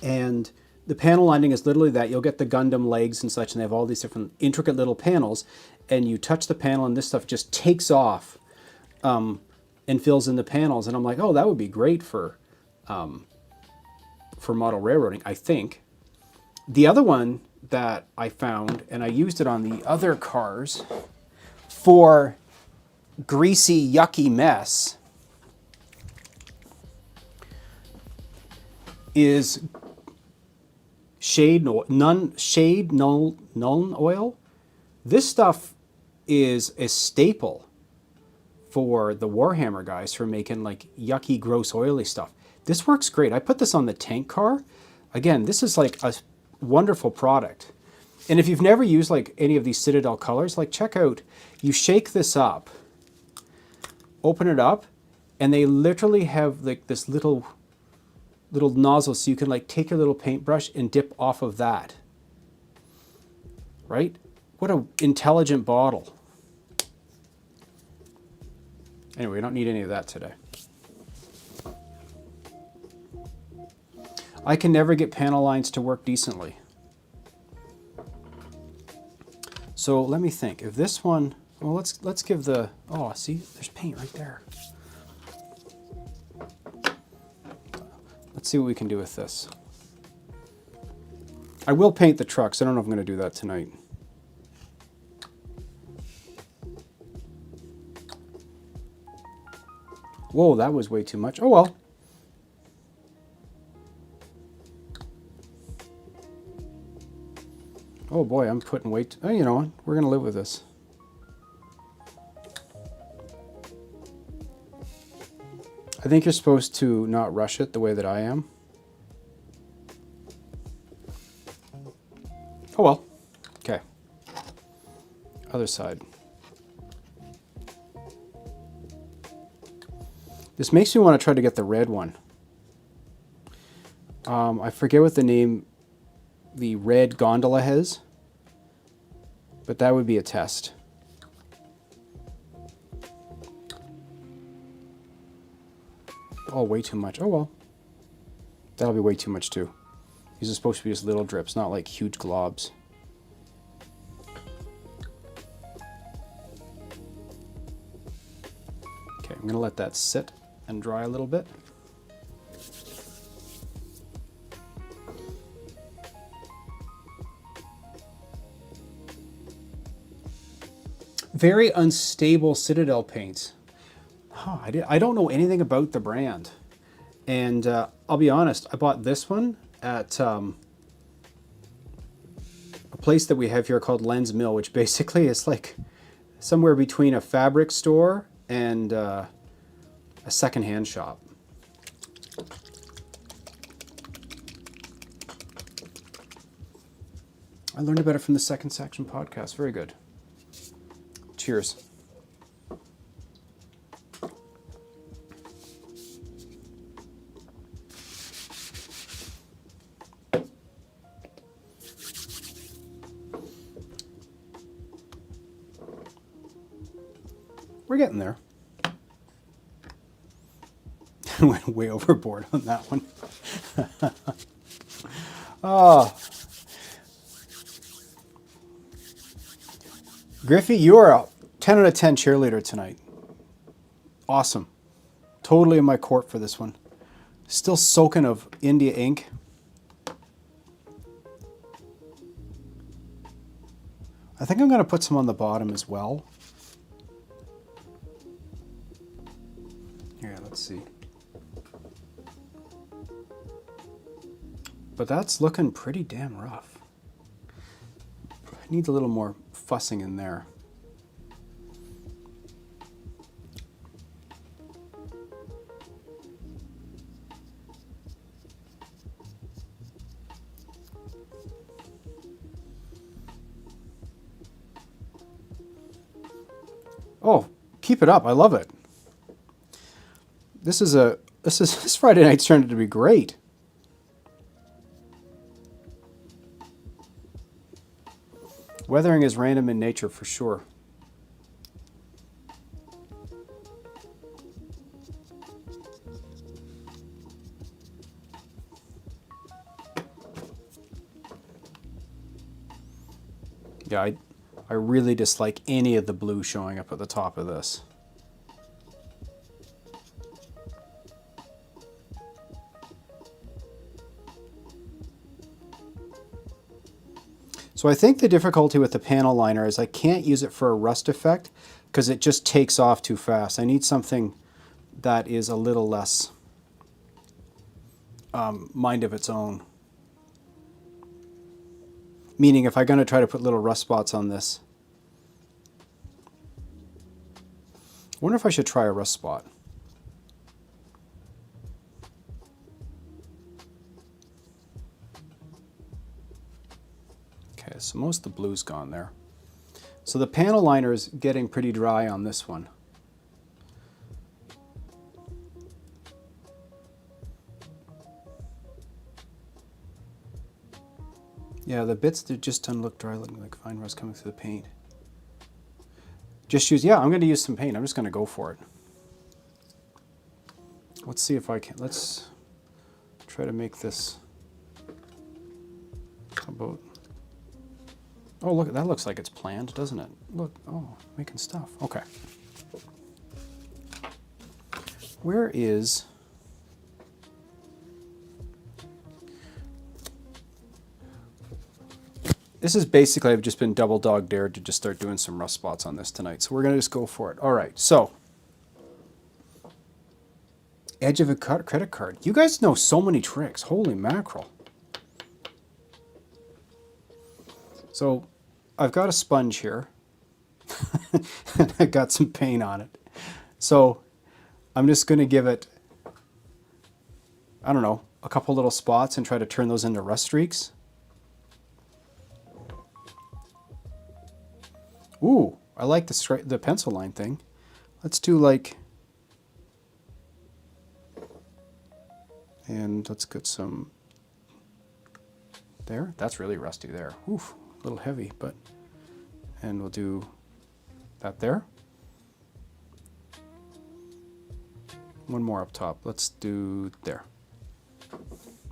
And the panel lining is literally that. You'll get the Gundam legs and such, and they have all these different intricate little panels, and you touch the panel and this stuff just takes off and fills in the panels. And I'm like, oh, that would be great for model railroading, I think. The other one that I found, and I used it on the other cars for greasy, yucky mess, is Nuln oil. This stuff is a staple for the Warhammer guys for making like yucky, gross, oily stuff. This works great. I put this on the tank car. Again, this is like a wonderful product. And if you've never used like any of these Citadel colors, like check out, you shake this up, open it up, and they literally have like this little nozzle, so you can like take your little paintbrush and dip off of that. Right? What an intelligent bottle. Anyway, we don't need any of that today. I can never get panel lines to work decently. So let me think. If this one, well, let's give the, oh, see, there's paint right there. Let's see what we can do with this. I will paint the trucks. I don't know if I'm going to do that tonight. Whoa, that was way too much. Oh well. Oh boy, I'm putting way too, oh, you know what? We're going to live with this. I think you're supposed to not rush it the way that I am. Oh well. Okay. Other side. This makes me want to try to get the red one. I forget what the name the red gondola has, but that would be a test. Oh, way too much. Oh well. That'll be way too much too. These are supposed to be just little drips, not like huge globs. Okay, I'm gonna let that sit and dry a little bit. Very unstable Citadel paints. Huh, I don't know anything about the brand. And I'll be honest, I bought this one at a place that we have here called Lens Mill, which basically is like somewhere between a fabric store and a secondhand shop. I learned about it from the Second Section podcast. Very good. Cheers. We're getting there. Went way overboard on that one. Oh. Griffey, you are a 10 out of 10 cheerleader tonight. Awesome. Totally in my court for this one. Still soaking of India ink. I think I'm going to put some on the bottom as well. Here, let's see. But that's looking pretty damn rough. I need a little more fussing in there. Oh, keep it up. I love it. This Friday night's turned out to be great. Weathering is random in nature for sure. Yeah, I really dislike any of the blue showing up at the top of this. So I think the difficulty with the panel liner is I can't use it for a rust effect because it just takes off too fast. I need something that is a little less mind of its own. Meaning if I'm going to try to put little rust spots on this, I wonder if I should try a rust spot. Okay, so most of the blue's gone there. So the panel liner is getting pretty dry on this one. Yeah, the bits that just don't look dry, looking like fine rust coming through the paint. Just use, yeah, I'm going to use some paint. I'm just going to go for it. Let's see if I can, let's try to make this, how about, oh look, that looks like it's planned, doesn't it? Look, oh, making stuff, okay. Where is, this is basically, I've just been double dog dared to just start doing some rust spots on this tonight. So we're going to just go for it. All right, so. Edge of a credit card. You guys know so many tricks. Holy mackerel. So I've got a sponge here. And I got some paint on it. So I'm just going to give it, I don't know, a couple little spots and try to turn those into rust streaks. Ooh, I like the pencil line thing. Let's do like, and let's get some there. That's really rusty there. Oof, a little heavy, but, and we'll do that there. One more up top. Let's do there.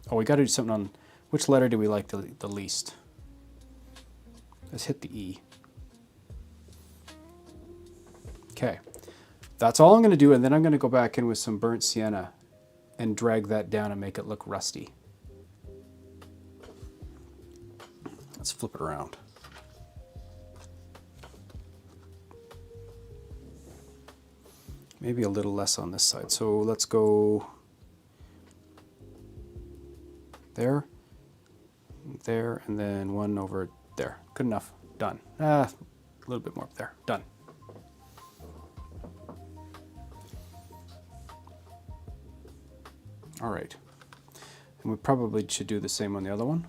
Oh, we got to do something on, which letter do we like the least? Let's hit the E. Okay, that's all I'm going to do, and then I'm going to go back in with some burnt sienna and drag that down and make it look rusty. Let's flip it around. Maybe a little less on this side. So let's go there, there, and then one over there. Good enough. Done. A little bit more up there. Done. All right. And we probably should do the same on the other one.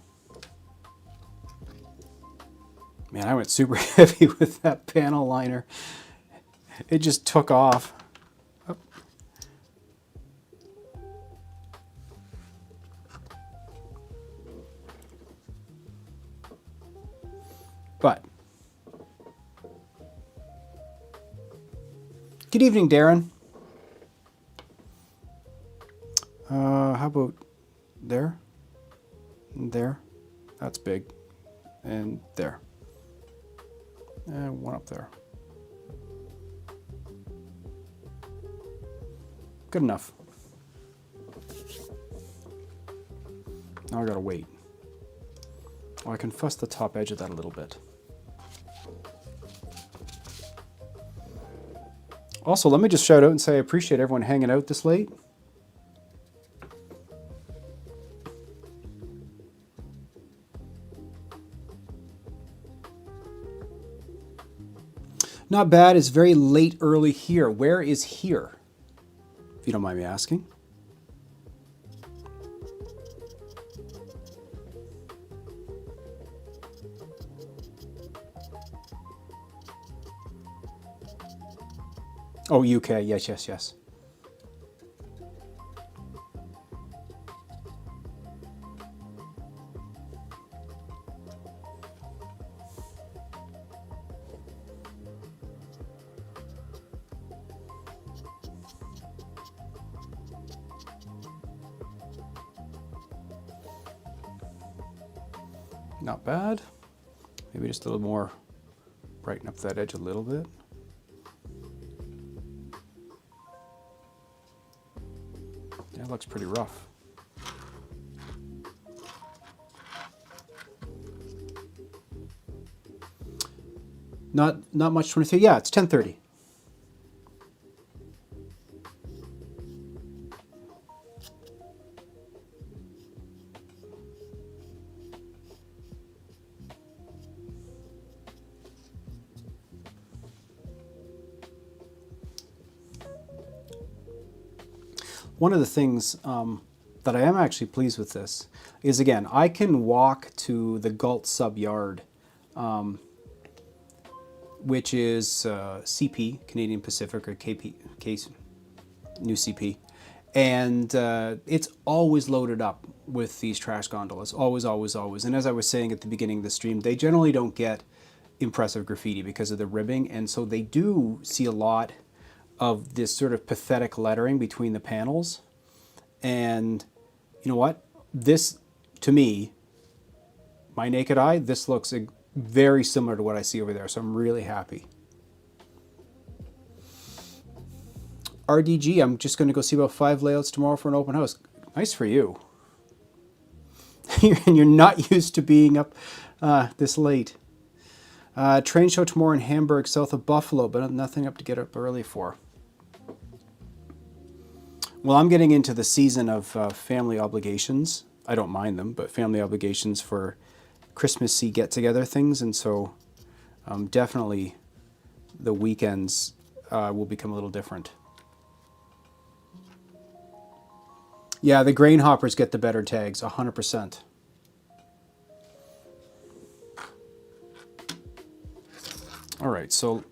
Man, I went super heavy with that panel liner. It just took off. Oh. But, good evening, Darren. How about there? And there. That's big. And there. And one up there. Good enough. Now I gotta wait. Oh, I can fuss the top edge of that a little bit. Also, let me just shout out and say I appreciate everyone hanging out this late. Not bad. It's very late early here. Where is here? If you don't mind me asking. Oh, UK. Yes, yes, yes. Not bad. Maybe just a little more, brighten up that edge a little bit. Yeah, it looks pretty rough. Not much 23. Yeah, it's 10:30. One of the things that I am actually pleased with this is, again, I can walk to the Galt sub yard, which is CP, Canadian Pacific, or KP, New CP, and it's always loaded up with these trash gondolas, always, always, always. And as I was saying at the beginning of the stream, they generally don't get impressive graffiti because of the ribbing, and so they do see a lot of this sort of pathetic lettering between the panels. And you know what? This, to me, my naked eye, this looks very similar to what I see over there, so I'm really happy. RDG, I'm just going to go see about 5 layouts tomorrow for an open house. Nice for you. And you're not used to being up this late. Train show tomorrow in Hamburg, south of Buffalo, but nothing up to get up early for. Well, I'm getting into the season of family obligations. I don't mind them, but family obligations for Christmassy get-together things, and so definitely the weekends will become a little different. Yeah, the grain hoppers get the better tags, 100%. All right, so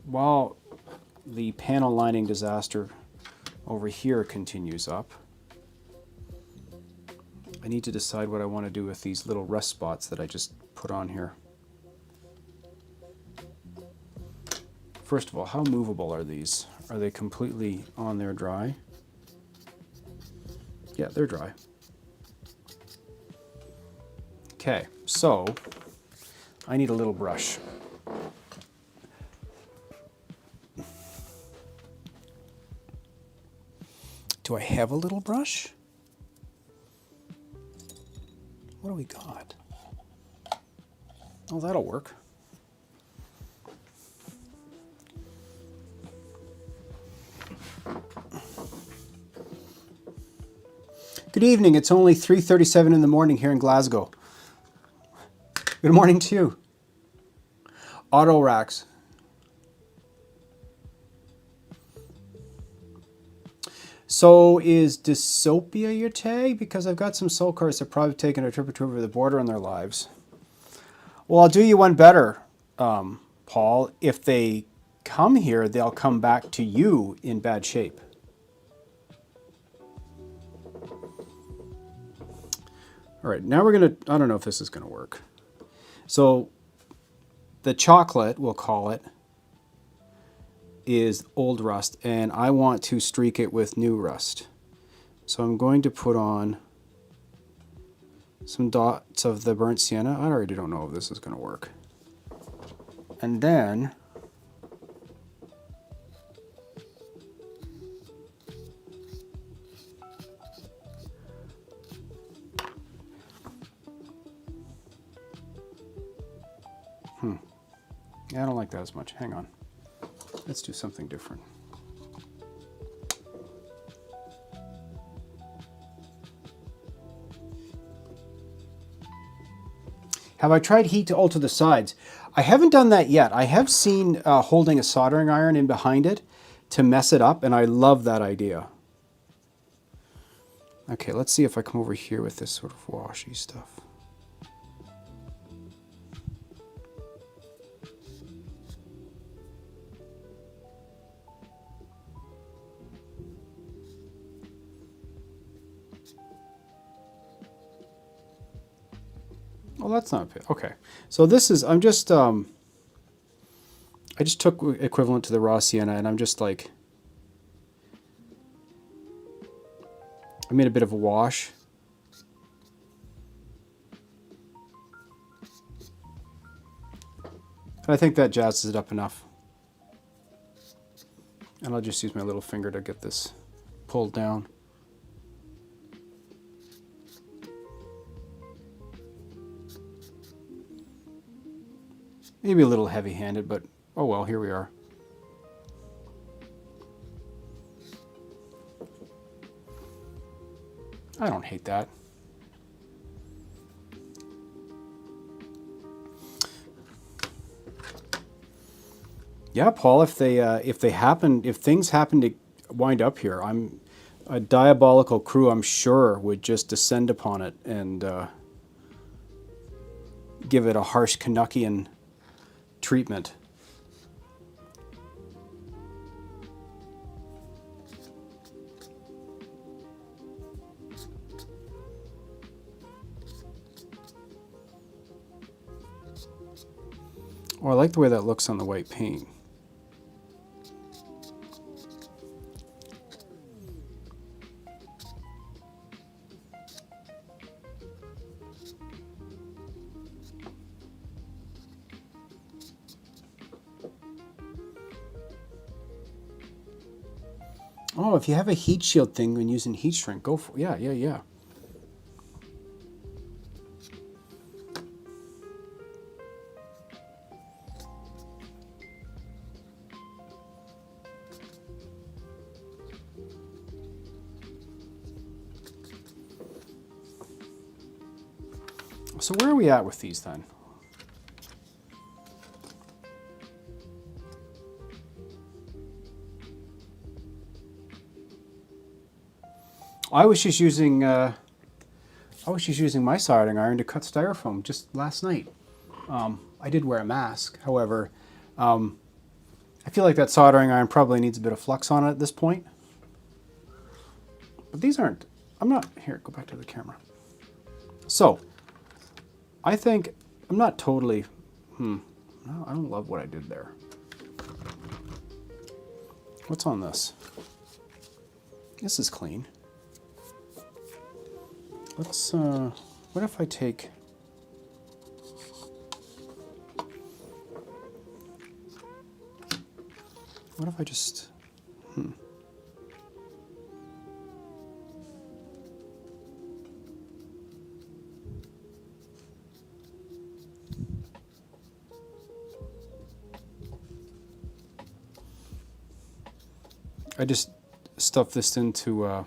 while the panel lining disaster over here continues up, I need to decide what I want to do with these little rust spots that I just put on here. First of all, how movable are these? Are they completely on there dry? Yeah, they're dry. Okay, so I need a little brush. Do I have a little brush? What do we got? Oh, that'll work. Good evening. It's only 3:37 in the morning here in Glasgow. Good morning to you. Auto racks. So is Dystopia your tag? Because I've got some soul cars that have probably taken a trip over the border in their lives. Well, I'll do you one better, Paul. If they come here, they'll come back to you in bad shape. All right, now we're going to, I don't know if this is going to work. So the chocolate, we'll call it, is old rust, and I want to streak it with new rust. So I'm going to put on some dots of the burnt sienna. I already don't know if this is going to work. And then I don't like that as much. Hang on. Let's do something different. Have I tried heat to alter the sides? I haven't done that yet. I have seen holding a soldering iron in behind it to mess it up, and I love that idea. Okay, let's see if I come over here with this sort of washy stuff. Well, that's not bad. Okay, so this is, I just took equivalent to the raw sienna, and I'm just like, I made a bit of a wash. And I think that jazzes it up enough. And I'll just use my little finger to get this pulled down. Maybe a little heavy-handed, but oh well, here we are. I don't hate that. Yeah, Paul, if things happen to wind up here, I'm a diabolical crew, I'm sure, would just descend upon it and give it a harsh Canuckian treatment. Oh, I like the way that looks on the white paint. Oh, if you have a heat shield thing when using heat shrink, go for it. Yeah. So where are we at with these then? I was just using my soldering iron to cut styrofoam just last night. I did wear a mask, however, I feel like that soldering iron probably needs a bit of flux on it at this point. But these aren't, I'm not, here, go back to the camera. So, I think, I'm not totally, no, I don't love what I did there. What's on this? This is clean. Let's, what if I take, what if I just, I just stuff this into a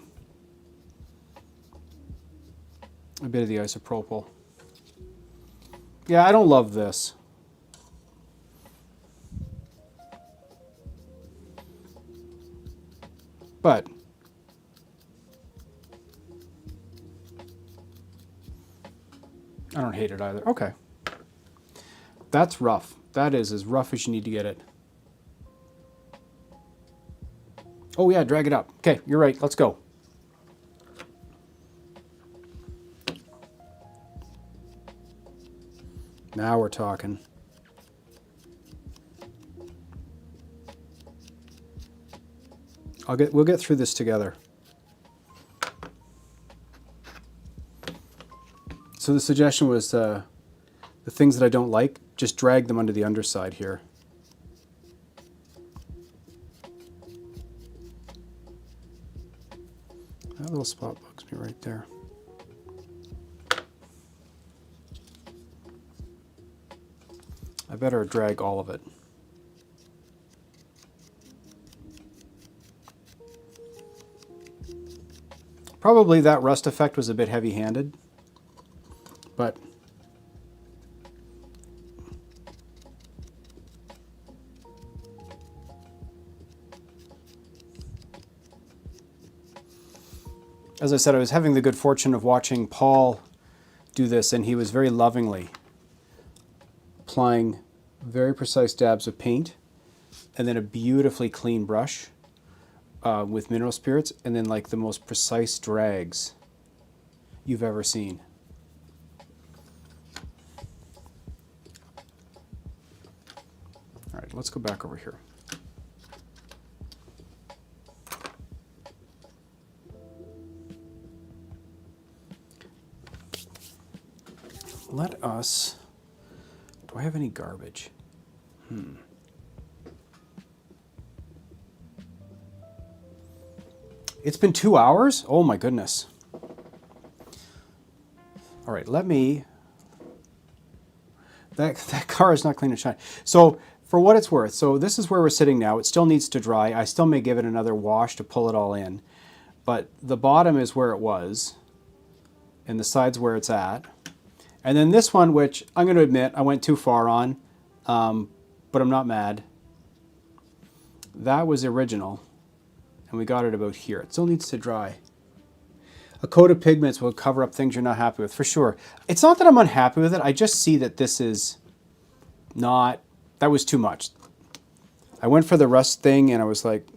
bit of the isopropyl. Yeah, I don't love this. But I don't hate it either. Okay. That's rough. That is as rough as you need to get it. Oh yeah, drag it up. Okay, you're right. Let's go. Now we're talking. We'll get through this together. So the suggestion was the things that I don't like, just drag them onto the underside here. That little spot bugs me right there. I better drag all of it. Probably that rust effect was a bit heavy-handed, but as I said, I was having the good fortune of watching Paul do this, and he was very lovingly applying very precise dabs of paint and then a beautifully clean brush with mineral spirits, and then like the most precise drags you've ever seen. All right, let's go back over here. Let us, do I have any garbage? It's been 2 hours? Oh my goodness. All right, let me, that car is not clean and shiny. So for what it's worth, so this is where we're sitting now. It still needs to dry. I still may give it another wash to pull it all in. But the bottom is where it was, and the side's where it's at. And then this one, which I'm going to admit I went too far on, but I'm not mad. That was original, and we got it about here. It still needs to dry. A coat of pigments will cover up things you're not happy with, for sure. It's not that I'm unhappy with it. I just see that this is not, that was too much. I went for the rust thing, and I was like,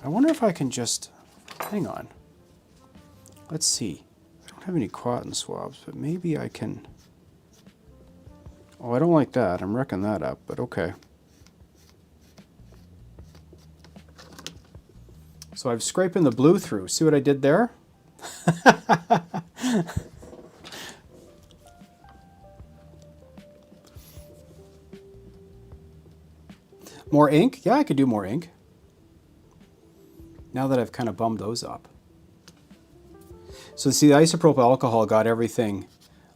I wonder if I can just, hang on. Let's see. I don't have any cotton swabs, but maybe I can. Oh, I don't like that. I'm wrecking that up, but okay. So I've scraping the blue through. See what I did there? More ink? Yeah, I could do more ink. Now that I've kind of bummed those up. So see, the isopropyl alcohol got everything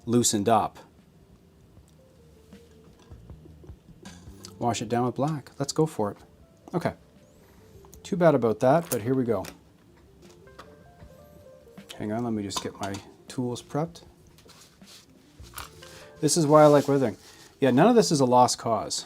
loosened up. Wash it down with black. Let's go for it. Okay. Too bad about that, but here we go. Hang on, let me just get my tools prepped. This is why I like weathering. Yeah, none of this is a lost cause.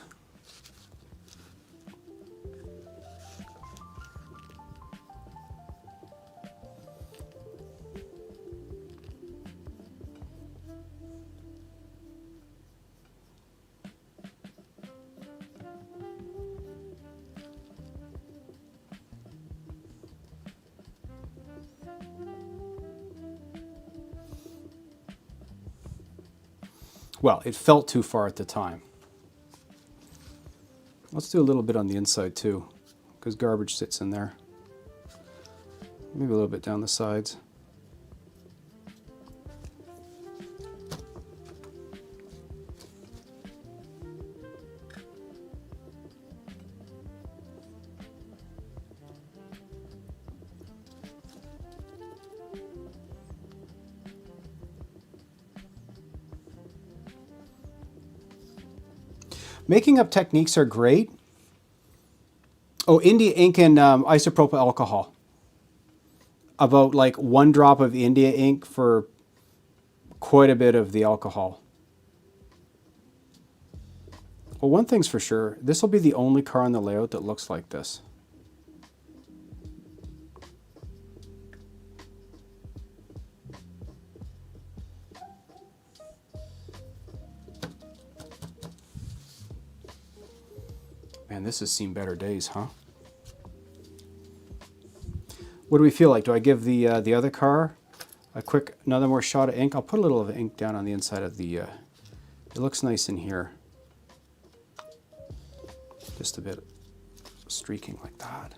Well, it felt too far at the time. Let's do a little bit on the inside too, because garbage sits in there. Maybe a little bit down the sides. Making up techniques are great. Oh, India ink and isopropyl alcohol. About like 1 drop of India ink for quite a bit of the alcohol. Well, one thing's for sure, this will be the only car in the layout that looks like this. Man, this has seen better days, huh? What do we feel like? Do I give the other car a quick, another more shot of ink? I'll put a little of ink down on the inside of the, it looks nice in here. Just a bit streaking like that.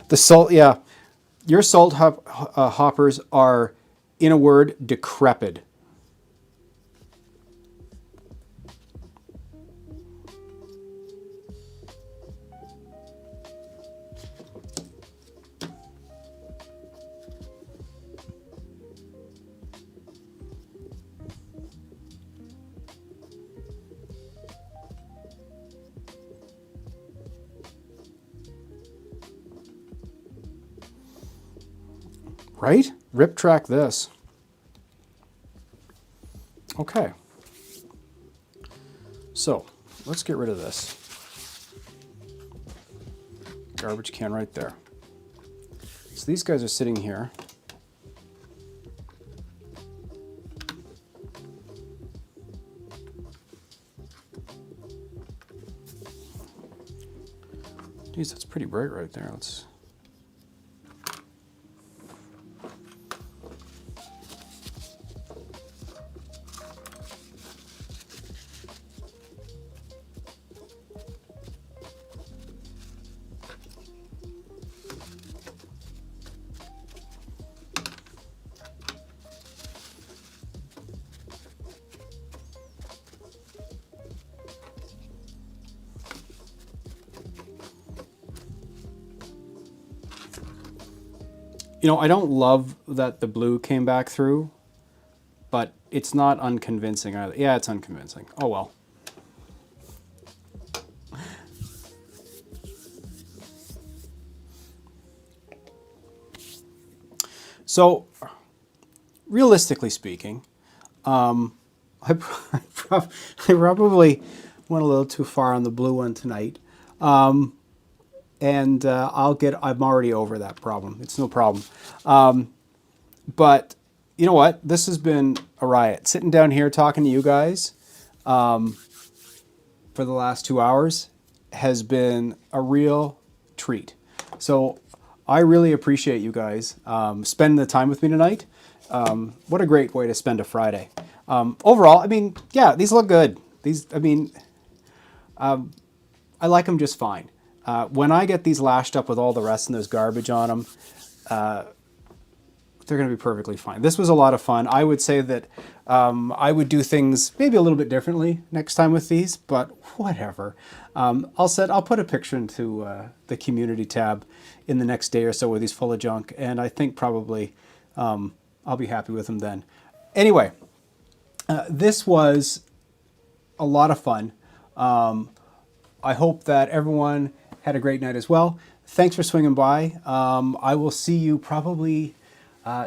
The salt, yeah. Your salt hoppers are, in a word, decrepit. Right? Rip track this. Okay. So, let's get rid of this. Garbage can right there. So these guys are sitting here. Geez, that's pretty bright right there. Let's... You know, I don't love that the blue came back through, but it's not unconvincing either. Yeah, it's unconvincing. Oh well. So, realistically speaking, I probably went a little too far on the blue one tonight. And I'm already over that problem. It's no problem. But you know what? This has been a riot. Sitting down here talking to you guys for the last 2 hours has been a real treat. So I really appreciate you guys spending the time with me tonight. What a great way to spend a Friday. Overall, I mean, yeah, these look good. I like them just fine. When I get these lashed up with all the rest and there's garbage on them, they're going to be perfectly fine. This was a lot of fun. I would say that I would do things maybe a little bit differently next time with these, but whatever. I'll put a picture into the community tab in the next day or so where these full of junk, and I think probably I'll be happy with them then. Anyway, this was a lot of fun. I hope that everyone had a great night as well. Thanks for swinging by. I will see you probably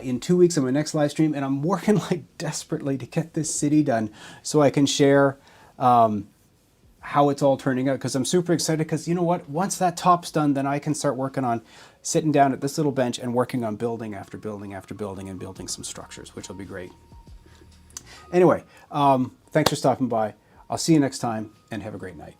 in 2 weeks on my next live stream, and I'm working like desperately to get this city done so I can share how it's all turning out, because I'm super excited, because you know what? Once that top's done, then I can start working on sitting down at this little bench and working on building after building after building and building some structures, which will be great. Anyway, thanks for stopping by. I'll see you next time, and have a great night.